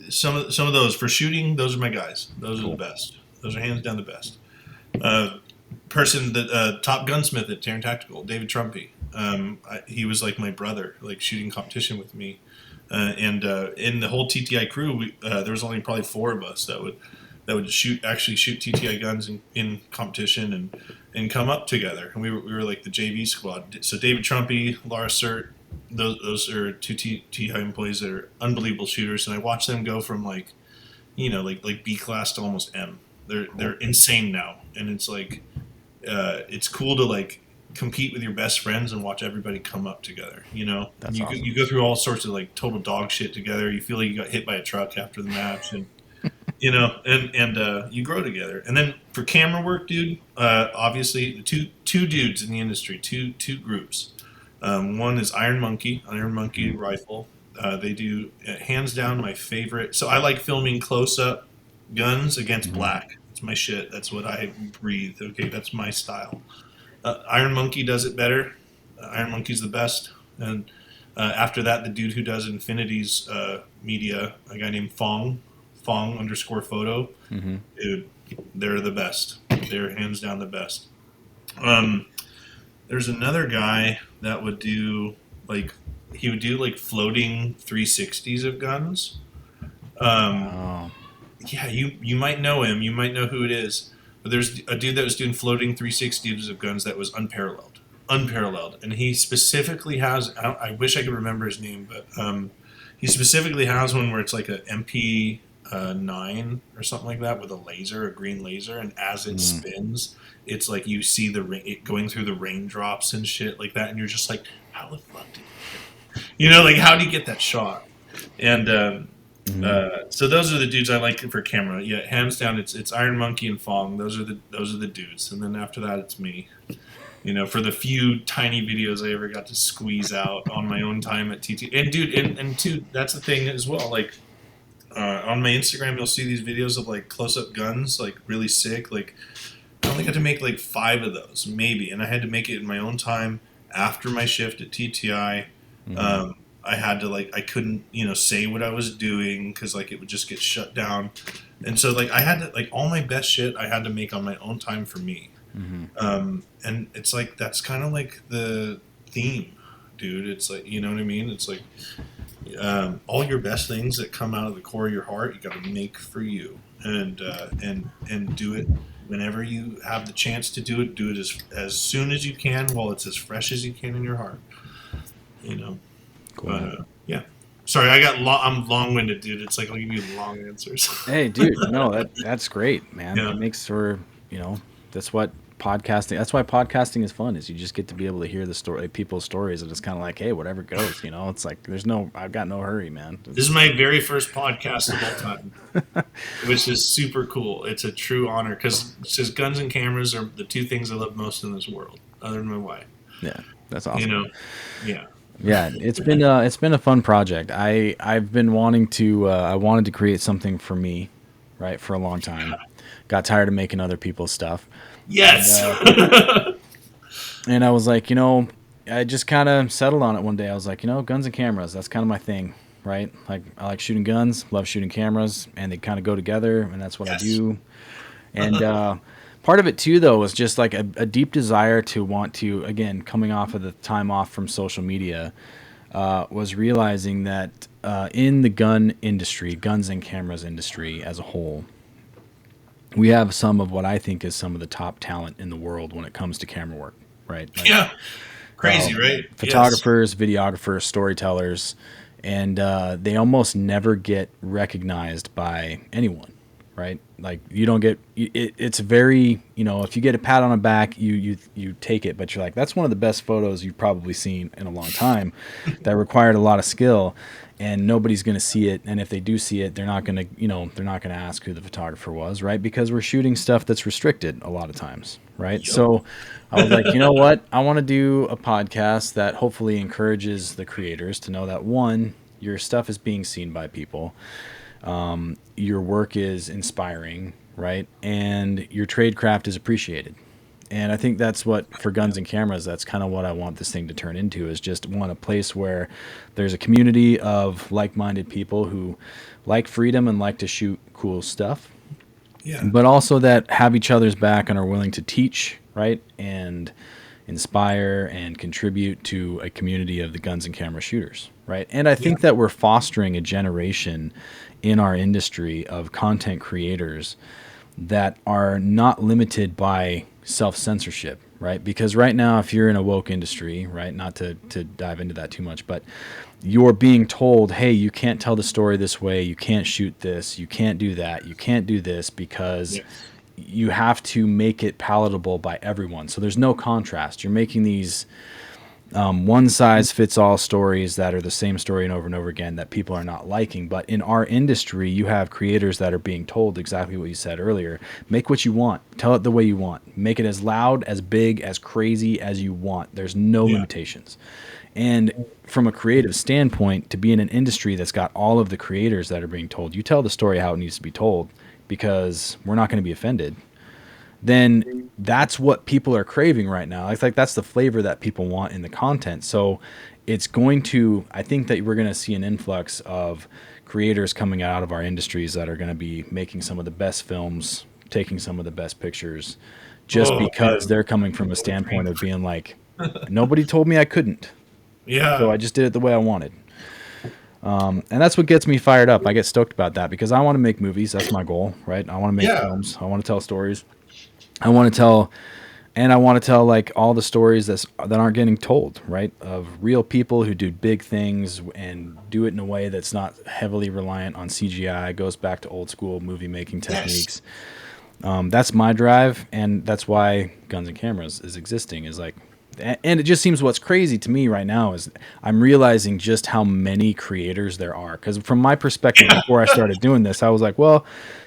Some of those for shooting, those are my guys. Those are the best. Those are hands down the best. Person that top gunsmith at Terran Tactical, David Trumpy. He was like my brother, like shooting competition with me. And in the whole TTI crew, there was only probably 4 of us that would actually shoot TTI guns in competition and come up together. And we were like the JV squad. So David Trumpy, Laura Surt, those are 2 TTI employees that are unbelievable shooters, and I watched them go from like like B class to almost M. They're insane now, and it's like it's cool to like compete with your best friends and watch everybody come up together. That's awesome. You go through all sorts of like total dog shit together. You feel like you got hit by a truck after the match, and you grow together. And then for camera work, dude, obviously the two dudes in the industry, two groups. One is Iron Monkey Rifle. They do hands down my favorite. So I like filming close up guns against black. It's my shit. That's what I breathe. Okay, that's my style. Iron Monkey does it better. Iron Monkey's the best. And after that, the dude who does Infinity's media, a guy named Fong _photo, dude, they're the best. They're hands down the best. There's another guy that would do like floating 360s of guns. Yeah, you might know him. You might know who it is. But there's a dude that was doing floating 360s of guns that was unparalleled, and he specifically has. I wish I could remember his name, but he specifically has one where it's like a MP 9 or something like that with a green laser, and as it spins, it's like you see it going through the raindrops and shit like that, and you're just like, how the fuck did like how do you get that shot? And so those are the dudes I like for camera. Yeah, hands down, it's Iron Monkey and Fong. Those are the dudes, and then after that, it's me. For the few tiny videos I ever got to squeeze out on my own time at TT. And dude, and two, that's the thing as well. Like on my Instagram, you'll see these videos of like close up guns, like really sick. Like I only got to make like 5 of those, maybe, and I had to make it in my own time after my shift at TTI. I had to I couldn't say what I was doing because like it would just get shut down, and so like I had to all my best shit I had to make on my own time for me. And it's like that's kind of like the theme, dude. It's like what I mean. It's like all your best things that come out of the core of your heart, you got to make for you, and do it whenever you have the chance to do it. Do it as soon as you can while it's as fresh as you can in your heart. Cool. Yeah. Sorry, I'm long-winded, dude. It's like I'll give you long answers. Hey, dude, no, that's great, man. Yeah. It makes for that's what podcasting. That's why podcasting is fun. Is you just get to be able to hear the story, people's stories, and it's kind of like, hey, whatever goes. It's like I've got no hurry, man. This is my very first podcast of all time, which is super cool. It's a true honor because guns and cameras are the 2 things I love most in this world, other than my wife. Yeah, that's awesome. Yeah. Yeah, it's been a fun project. I've been wanting to I wanted to create something for me, right, for a long time. Got tired of making other people's stuff. Yes. And I was like, I just kind of settled on it one day. I was like, guns and cameras, that's kind of my thing, right? Like I like shooting guns, love shooting cameras, and they kind of go together, and that's what I do. And part of it too, though, was just like a deep desire to want to, again, coming off of the time off from social media, was realizing that in the gun industry, guns and cameras industry as a whole, we have some of what I think is some of the top talent in the world when it comes to camera work, right? Yeah. Crazy, right? Photographers, videographers, storytellers, and they almost never get recognized by anyone. Right? Like you don't get it's very, if you get a pat on the back, you take it, but you're like, that's one of the best photos you've probably seen in a long time that required a lot of skill, and nobody's going to see it. And if they do see it, they're not going to ask who the photographer was, right? Because we're shooting stuff that's restricted a lot of times, right? Yep. So I was like, you know what? I want to do a podcast that hopefully encourages the creators to know that, one, your stuff is being seen by people. Your work is inspiring, right? And your tradecraft is appreciated. And I think that's what, for guns and cameras, that's kind of what I want this thing to turn into, is just a place where there's a community of like-minded people who like freedom and like to shoot cool stuff. Yeah. But also that have each other's back and are willing to teach, right? And inspire and contribute to a community of the guns and camera shooters, right? And I think that we're fostering a generation in our industry of content creators that are not limited by self-censorship, right? Because right now, if you're in a woke industry, right, not to dive into that too much, but you're being told, hey, you can't tell the story this way, you can't shoot this, you can't do that, you can't do this, because you have to make it palatable by everyone. So there's no contrast. You're making these one size fits all stories that are the same story and over again that people are not liking. But in our industry, you have creators that are being told exactly what you said earlier. Make what you want. Tell it the way you want. Make it as loud, as big, as crazy as you want. There's no limitations. And from a creative standpoint, to be in an industry that's got all of the creators that are being told, you tell the story how it needs to be told, because we're not going to be offended, then that's what people are craving right now. I think that's the flavor that people want in the content. So it's going to, I think that we're going to see an influx of creators coming out of our industries that are going to be making some of the best films, taking some of the best pictures, just because they're coming from a standpoint of being like, nobody told me I couldn't. So I just did it the way I wanted. And that's what gets me fired up. I get stoked about that because I want to make movies. That's my goal, right? I want to make films. I want to tell stories. I want to tell like all the stories that aren't getting told, right? Of real people who do big things and do it in a way that's not heavily reliant on CGI, goes back to old school movie making techniques. That's my drive, and that's why Guns and Cameras is existing. Is like, and it just seems what's crazy to me right now is I'm realizing just how many creators there are. Because from my perspective, before I started doing this, I was like, well,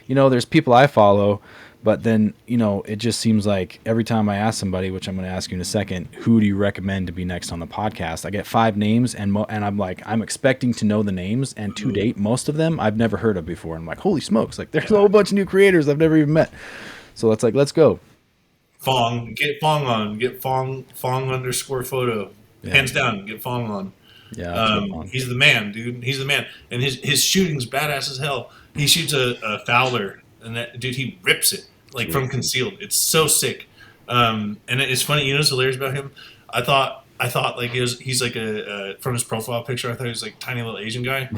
there's people I follow. But then, it just seems like every time I ask somebody, which I'm going to ask you in a second, who do you recommend to be next on the podcast? I get 5 names, and I'm like, I'm expecting to know the names. And to date, most of them I've never heard of before. I'm like, holy smokes, like there's a whole bunch of new creators I've never even met. So it's like, let's go. Get Fong on. Get Fong _photo. Hands down, get Fong on. Yeah, he's the man, dude. He's the man, and his shooting's badass as hell. He shoots a Fowler, and that dude, he rips it like from concealed. It's so sick. And it's funny. What's hilarious about him? I thought like he's like from his profile picture, I thought he was like tiny little Asian guy.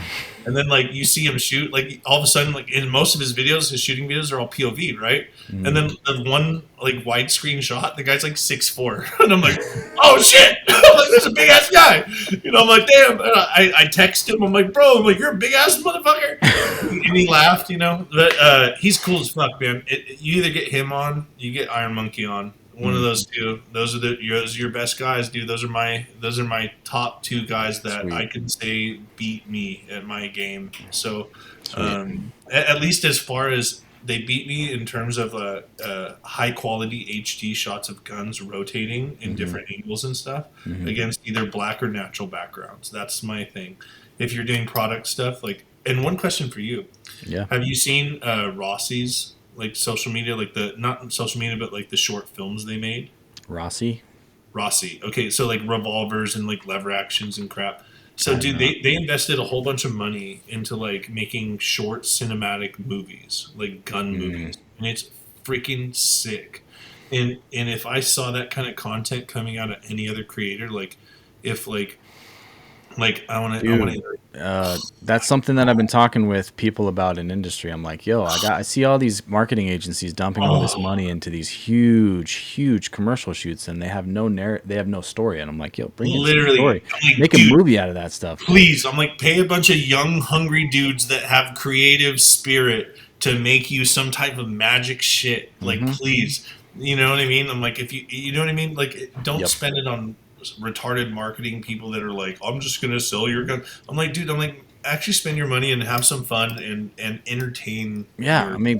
And then like you see him shoot, like all of a sudden, like in most of his videos, his shooting videos are all POV, right? And then the one like widescreen shot, the guy's like 6'4", and I'm like, oh shit! I'm like, there's a big ass guy. I'm like, damn. And I text him. I'm like, bro, you're a big ass motherfucker. And he laughed, But he's cool as fuck, man. You either get him on, you get Iron Monkey on. One of those two. Those are your best guys, dude. Those are my top 2 guys that I could say beat me at my game. So, at least as far as they beat me in terms of high quality HD shots of guns rotating in different angles and stuff against either black or natural backgrounds. That's my thing. If you're doing product stuff, like, and one question for you, have you seen Rossi's? Like social media, like not social media, but like the short films they made. Rossi. Okay, so like revolvers and like lever actions and crap. So dude, they invested a whole bunch of money into like making short cinematic movies, like gun movies, and it's freaking sick. And if I saw that kind of content coming out of any other creator, like if like I want to. That's something that I've been talking with people about in industry. I'm like, yo, I see all these marketing agencies dumping all this money into these huge commercial shoots, and they have no story. And I'm like, yo, bring in some story, like, make a movie out of that stuff. Please, I'm like, pay a bunch of young, hungry dudes that have creative spirit to make you some type of magic shit. Like, please, you know what I mean? I'm like, if you know what I mean? Like, don't spend it on retarded marketing people that are like, I'm just gonna sell your gun. I'm like, dude, actually spend your money and have some fun and entertain.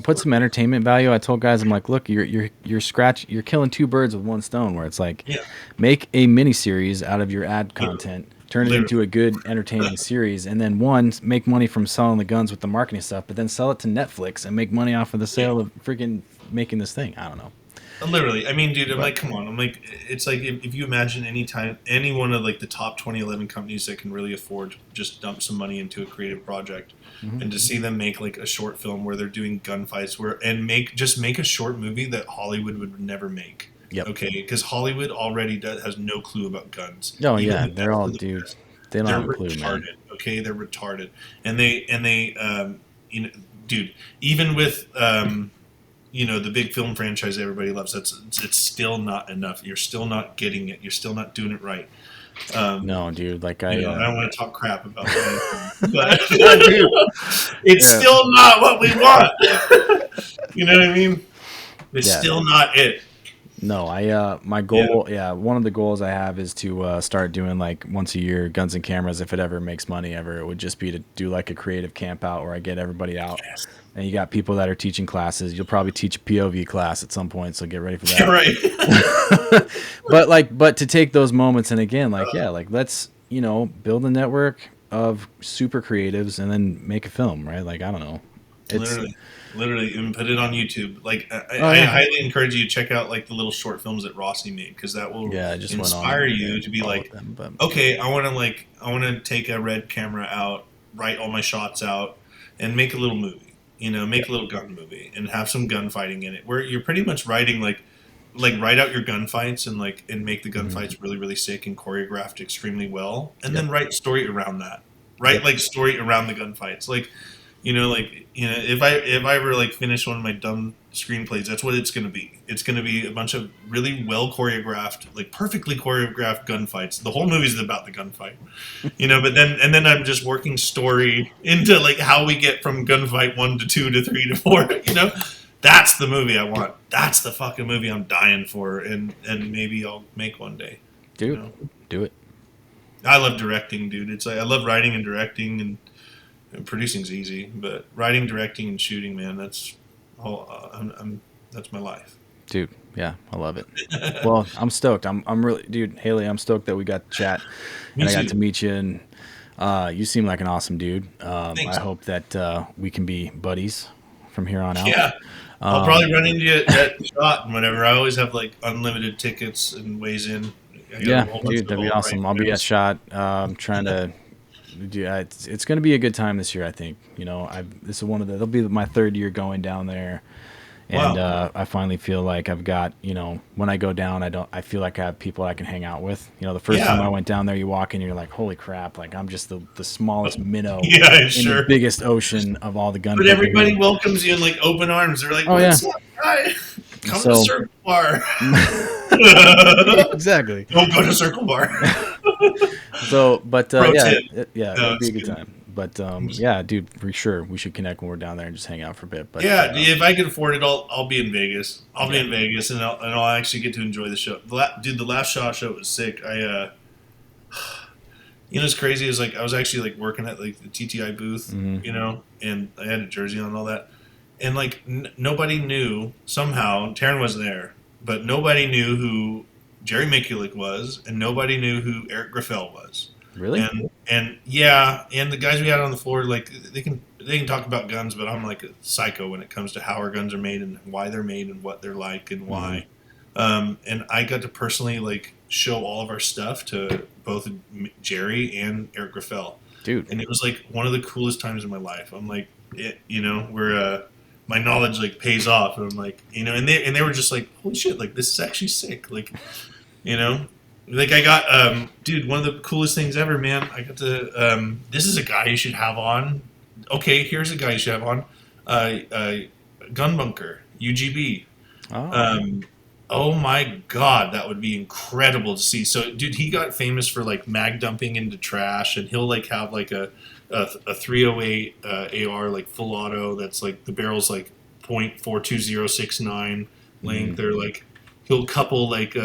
Put some entertainment value. I told guys, I'm like, look, you're killing 2 birds with 1 stone, where it's like, make a mini series out of your ad content, turn it into a good entertaining series, and then make money from selling the guns with the marketing stuff, but then sell it to Netflix and make money off of the sale of freaking making this thing. I don't know. Literally, I mean, dude, I'm like, come on. I'm like, it's like if you imagine any one of like the top 2011 companies that can really afford to just dump some money into a creative project, and to see them make like a short film where they're doing gunfights, and make a short movie that Hollywood would never make. Yep. Okay, because Hollywood already has no clue about guns. Oh Even yeah, the they're best all of the dudes. best, They don't they're have a clue, man. retarded. Okay, they're retarded, and they you know, dude. Even with the big film franchise everybody loves, it's still not enough. You're still not getting it. You're still not doing it right. Um, No, dude. Like I I, don't want to talk crap about anything, but dude. it's Yeah. still not what we want. You know what I mean? It's Yeah. still not it. No, my Yeah. goal, yeah, one of the goals I have is to start doing like once a year guns and cameras. If it ever makes money, ever, it would just be to do like a creative camp out where I get everybody out, Yes. and you got people that are teaching classes. You'll probably teach a POV class at some point, so get ready for Yeah, that. right. But to take those moments and again, like yeah, like let's build a network of super creatives and then make a film, right? Like I don't know, it's Literally, and put it on YouTube. Like oh I yeah, highly encourage you to check out like the little short films that Rossi made because that will yeah. I just went on inspire and you to be followed like, them, but okay, I want to take a red camera out, write all my shots out, and make a little movie. yeah, Make a little gun movie and have some gunfighting in it. Where you're pretty much writing like write out your gunfights and make the mhm, gunfights really really sick and choreographed extremely well, and yep, then write story around that. Write yep. like story around the gunfights, if I ever like finish one of my dumb screenplays, that's what it's gonna be. It's gonna be a bunch of really well choreographed, like perfectly choreographed gunfights. The whole movie is about the gunfight, but then I'm just working story into like how we get from gunfight 1 to 2 to 3 to 4. That's the movie I want. That's the fucking movie I'm dying for, and maybe I'll make one day. You Dude, know, do it. I love directing, dude. It's like I love writing and directing and producing's easy, but writing, directing, and shooting, man, that's all. That's my life. Dude, yeah, I love it. Well, I'm stoked. I'm really, dude, Haley, I'm stoked that we got to chat Me and I got to too. meet you. And you seem like an awesome dude. I Thanks. hope that we can be buddies from here on out. Yeah, I'll Um, probably run into you at shot and whatever. I always have like unlimited tickets and ways in. I got a yeah, whole bunch dude, of that'd be old right awesome. I'll be at friends. shot. I'm trying to do. It's going to be a good time this year. I think. This is one of the. It'll be my third year going down there. And Wow. I finally feel like I've got, when I go down, I feel like I have people I can hang out with. The first time I Yeah. went down there, you walk in, you're like, holy crap, like I'm just the smallest minnow Yeah. in the Sure. biggest ocean of all the gun But people everybody here. welcomes you in like open arms. They're like, Oh yeah. "What's up, guy? Come to So Circle Bar." exactly. Don't go to Circle Bar. So, but Pro yeah, tip. yeah, No, it'll be it's a good good. time. But yeah, dude, for sure, we should connect when we're down there and just hang out for a bit. But Yeah, if I can afford it, I'll be in Vegas. I'll be yeah, in Vegas, and I'll actually get to enjoy the show. Dude, the last Shaw show was sick. What's crazy is like I was actually like working at like the TTI booth, hmm and I had a jersey on and all that, and like nobody knew somehow. Taryn wasn't there, but nobody knew who Jerry Mikulik was, and nobody knew who Eric Graffel was. really? And yeah, and the guys we had on the floor, like they can talk about guns, but I'm like a psycho when it comes to how our guns are made and why they're made and what they're like and hmm why. And I got to personally like show all of our stuff to both Jerry and Eric Graffel, Dude, and it was like one of the coolest times in my life. I'm like, where my knowledge like pays off, and I'm like, and they were just like, holy shit, like this is actually sick, like you know like I got dude, one of the coolest things ever, man. I got to this is a guy you should have on. Okay, here's a guy you should have on. Gun Bunker, UGB. oh, um oh my god, that would be incredible to see. So dude, he got famous for like mag dumping into trash, and he'll like have like a 308 AR like full auto that's like the barrel's like .42069 hmm length, or like he'll couple like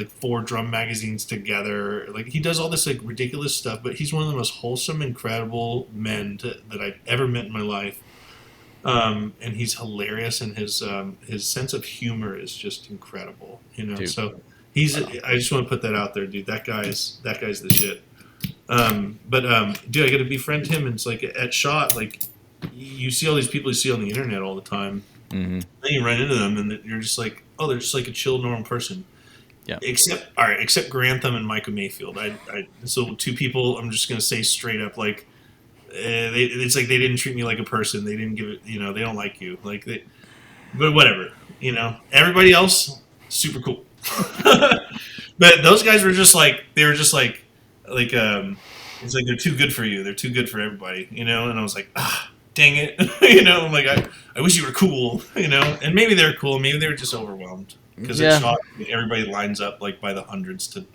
4 drum magazines together. Like he does all this like ridiculous stuff, but he's one of the most wholesome, incredible men that I've ever met in my life. And he's hilarious, and his sense of humor is just incredible. dude, So he's. wow, I just want to put that out there, dude. That guy's the shit. But dude, I got to befriend him, and it's like at shot, like you see all these people you see on the internet all the time. hmm Then you run into them, and you're just like, oh, they're just like a chill, normal person. yeah, Except Grantham and Micah Mayfield. So two people. I'm just gonna say straight up, like it's like they didn't treat me like a person. They didn't give it. They don't like you. But whatever. Everybody else super cool. But those guys were just like it's like they're too good for you. They're too good for everybody, you know. And I was like, dang it, you know. I'm like, I wish you were cool, you know. And maybe they're cool. Maybe they were just overwhelmed because everybody lines up like by the hundreds to.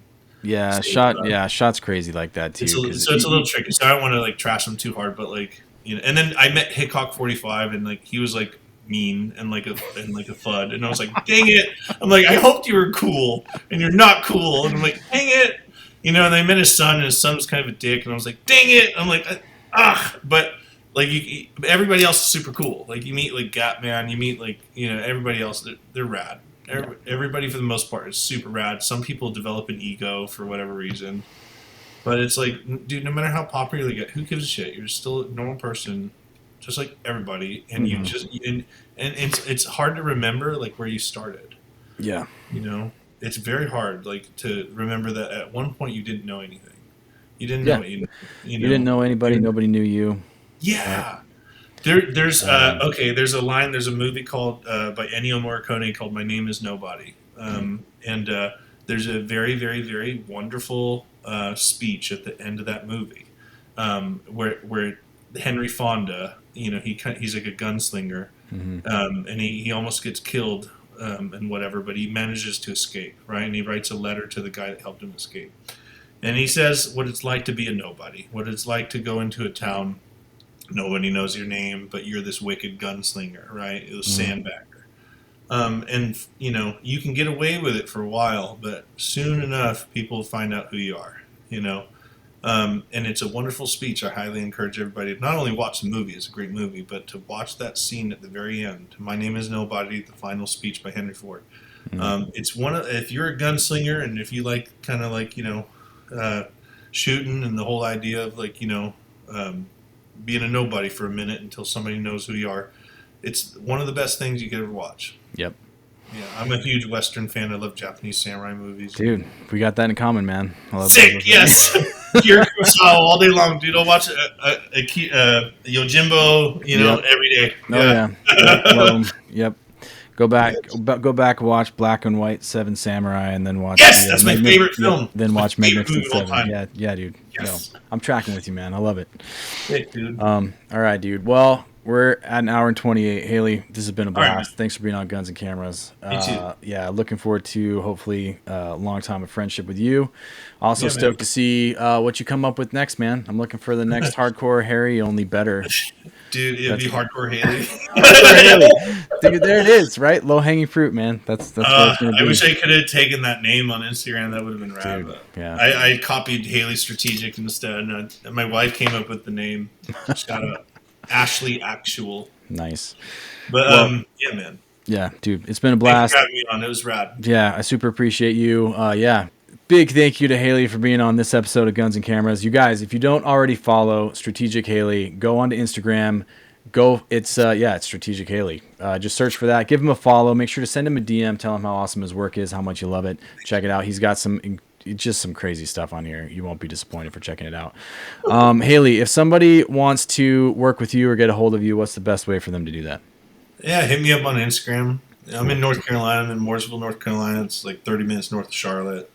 Shot's crazy like that too. It's a little tricky. So I don't want to like trash them too hard, but like, you know. And then I met Hickok 45, and like he was like mean and like a FUD, and I was like, dang it. I'm like, I hoped you were cool, and you're not cool. And I'm like, dang it. You know, and I met his son, and his son was kind of a dick, and I was like, dang it. I'm like, but like everybody else is super cool. Like you meet like Gatman, you meet like, you know, everybody else, they're rad. Everybody for the most part is super rad. Some people develop an ego for whatever reason, but it's like, dude, no matter how popular you get, who gives a shit? You're still a normal person, just like everybody, and you just and it's hard to remember like where you started. Yeah, you know, it's very hard like to remember that at one point you didn't know anything. You didn't know you didn't know anybody. Nobody knew you. Yeah. There's a line. There's a movie called by Ennio Morricone called "My Name Is Nobody," and there's a very, very, very wonderful speech at the end of that movie, where Henry Fonda, you know, he's like a gunslinger, and he almost gets killed and whatever, but he manages to escape, right? And he writes a letter to the guy that helped him escape, and he says what it's like to be a nobody, what it's like to go into a town. Nobody knows your name, but you're this wicked gunslinger, right? It was sandbagger. And, you know, you can get away with it for a while, but soon enough, people find out who you are, you know? And it's a wonderful speech. I highly encourage everybody to not only watch the movie, it's a great movie, but to watch that scene at the very end. My Name Is Nobody, the final speech by Henry Ford. It's if you're a gunslinger and if you like kind of like, you know, shooting and the whole idea of like, you know, being a nobody for a minute until somebody knows who you are. It's one of the best things you could ever watch. Yep. Yeah, I'm a huge Western fan. I love Japanese samurai movies. Dude, we got that in common, man. I love Sick, yes. Kira Kurosawa all day long, dude. I'll watch Yojimbo, you know, every day. Oh, yeah. Love 'em. Yep. Go back, watch Black and White, Seven Samurai, and then watch. Yes, that's my favorite film. Then watch Magnificent Seven. Time. Yeah, dude. Yes. No, I'm tracking with you, man. I love it. Sick, dude. All right, dude. Well, we're at an hour and 28. Haley, this has been a blast. Right, thanks for being on Guns and Cameras. Me too. Yeah, looking forward to hopefully a long time of friendship with you. Also stoked to see what you come up with next, man. I'm looking for the next hardcore Harry, only better. Dude, it'd be hardcore Haley. Dude, there it is, right? Low hanging fruit, man. That's what it's gonna be. I wish I could have taken that name on Instagram. That would have been rad. Dude, yeah. I copied Haley Strategic instead, and my wife came up with the name. Shout out Ashley Actual. Nice. But yeah, man. Yeah, dude, it's been a blast. Thanks for having me on. It was rad. Yeah, I super appreciate you. Yeah. Big thank you to Haley for being on this episode of Guns and Cameras. You guys, if you don't already follow Strategic Haley, go onto Instagram. It's Strategic Haley. Just search for that. Give him a follow. Make sure to send him a DM. Tell him how awesome his work is, how much you love it. Check it out. He's got some crazy stuff on here. You won't be disappointed for checking it out. Haley, if somebody wants to work with you or get a hold of you, what's the best way for them to do that? Yeah, hit me up on Instagram. I'm in North Carolina. I'm in Mooresville, North Carolina. It's like 30 minutes north of Charlotte.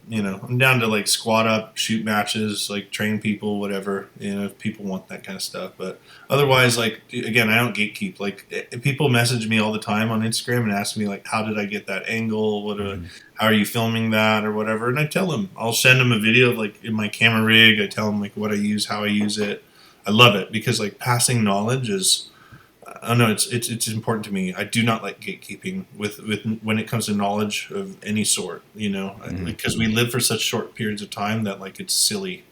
You know, I'm down to like squad up, shoot matches, like train people, whatever, you know, if people want that kind of stuff. But otherwise, like, again, I don't gatekeep. Like, people message me all the time on Instagram and ask me, like, how did I get that angle? How are you filming that or whatever? And I tell them, I'll send them a video of like in my camera rig. I tell them like what I use, how I use it. I love it because like passing knowledge is, I don't know, it's important to me. I do not like gatekeeping with when it comes to knowledge of any sort, you know, because we live for such short periods of time that like it's silly,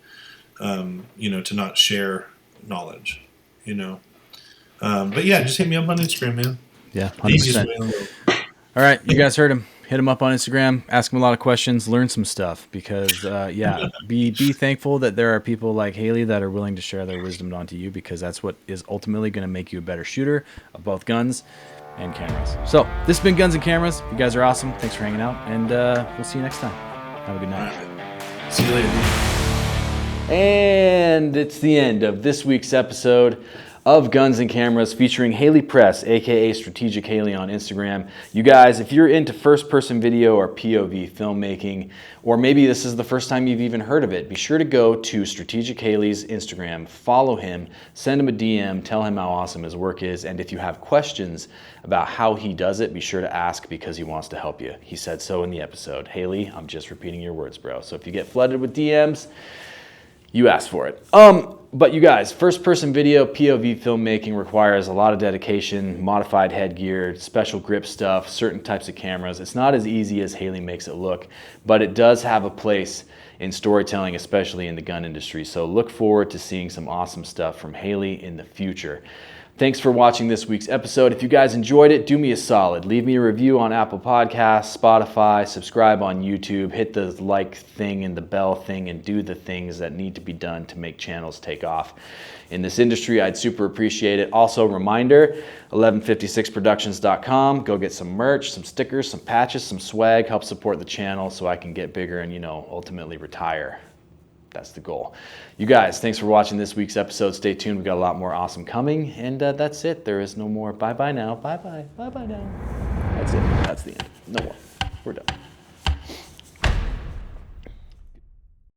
you know, to not share knowledge, you know. But yeah, just hit me up on Instagram, man. Yeah, 100%. All right, you guys heard him. Hit him up on Instagram, ask him a lot of questions, learn some stuff because, be thankful that there are people like Haley that are willing to share their wisdom onto you because that's what is ultimately going to make you a better shooter of both guns and cameras. So this has been Guns and Cameras. You guys are awesome. Thanks for hanging out, and we'll see you next time. Have a good night. Right. See you later. And it's the end of this week's episode of Guns and Cameras featuring Haley Press, aka Strategic Haley on Instagram. You guys, if you're into first-person video or POV filmmaking, or maybe this is the first time you've even heard of it, be sure to go to Strategic Haley's Instagram, follow him, send him a DM, tell him how awesome his work is, and if you have questions about how he does it, be sure to ask because he wants to help you. He said so in the episode. Haley, I'm just repeating your words, bro. So if you get flooded with DMs, you asked for it. But you guys, first-person video, POV filmmaking requires a lot of dedication, modified headgear, special grip stuff, certain types of cameras. It's not as easy as Haley makes it look, but it does have a place in storytelling, especially in the gun industry. So look forward to seeing some awesome stuff from Haley in the future. Thanks for watching this week's episode. If you guys enjoyed it, do me a solid. Leave me a review on Apple Podcasts, Spotify, subscribe on YouTube, hit the like thing and the bell thing, and do the things that need to be done to make channels take off in this industry. I'd super appreciate it. Also, reminder, 1156productions.com. Go get some merch, some stickers, some patches, some swag. Help support the channel so I can get bigger and, ultimately retire. That's the goal. You guys, thanks for watching this week's episode. Stay tuned. We've got a lot more awesome coming. And that's it. There is no more bye-bye now. Bye-bye. Bye-bye now. That's it. That's the end. No more. We're done.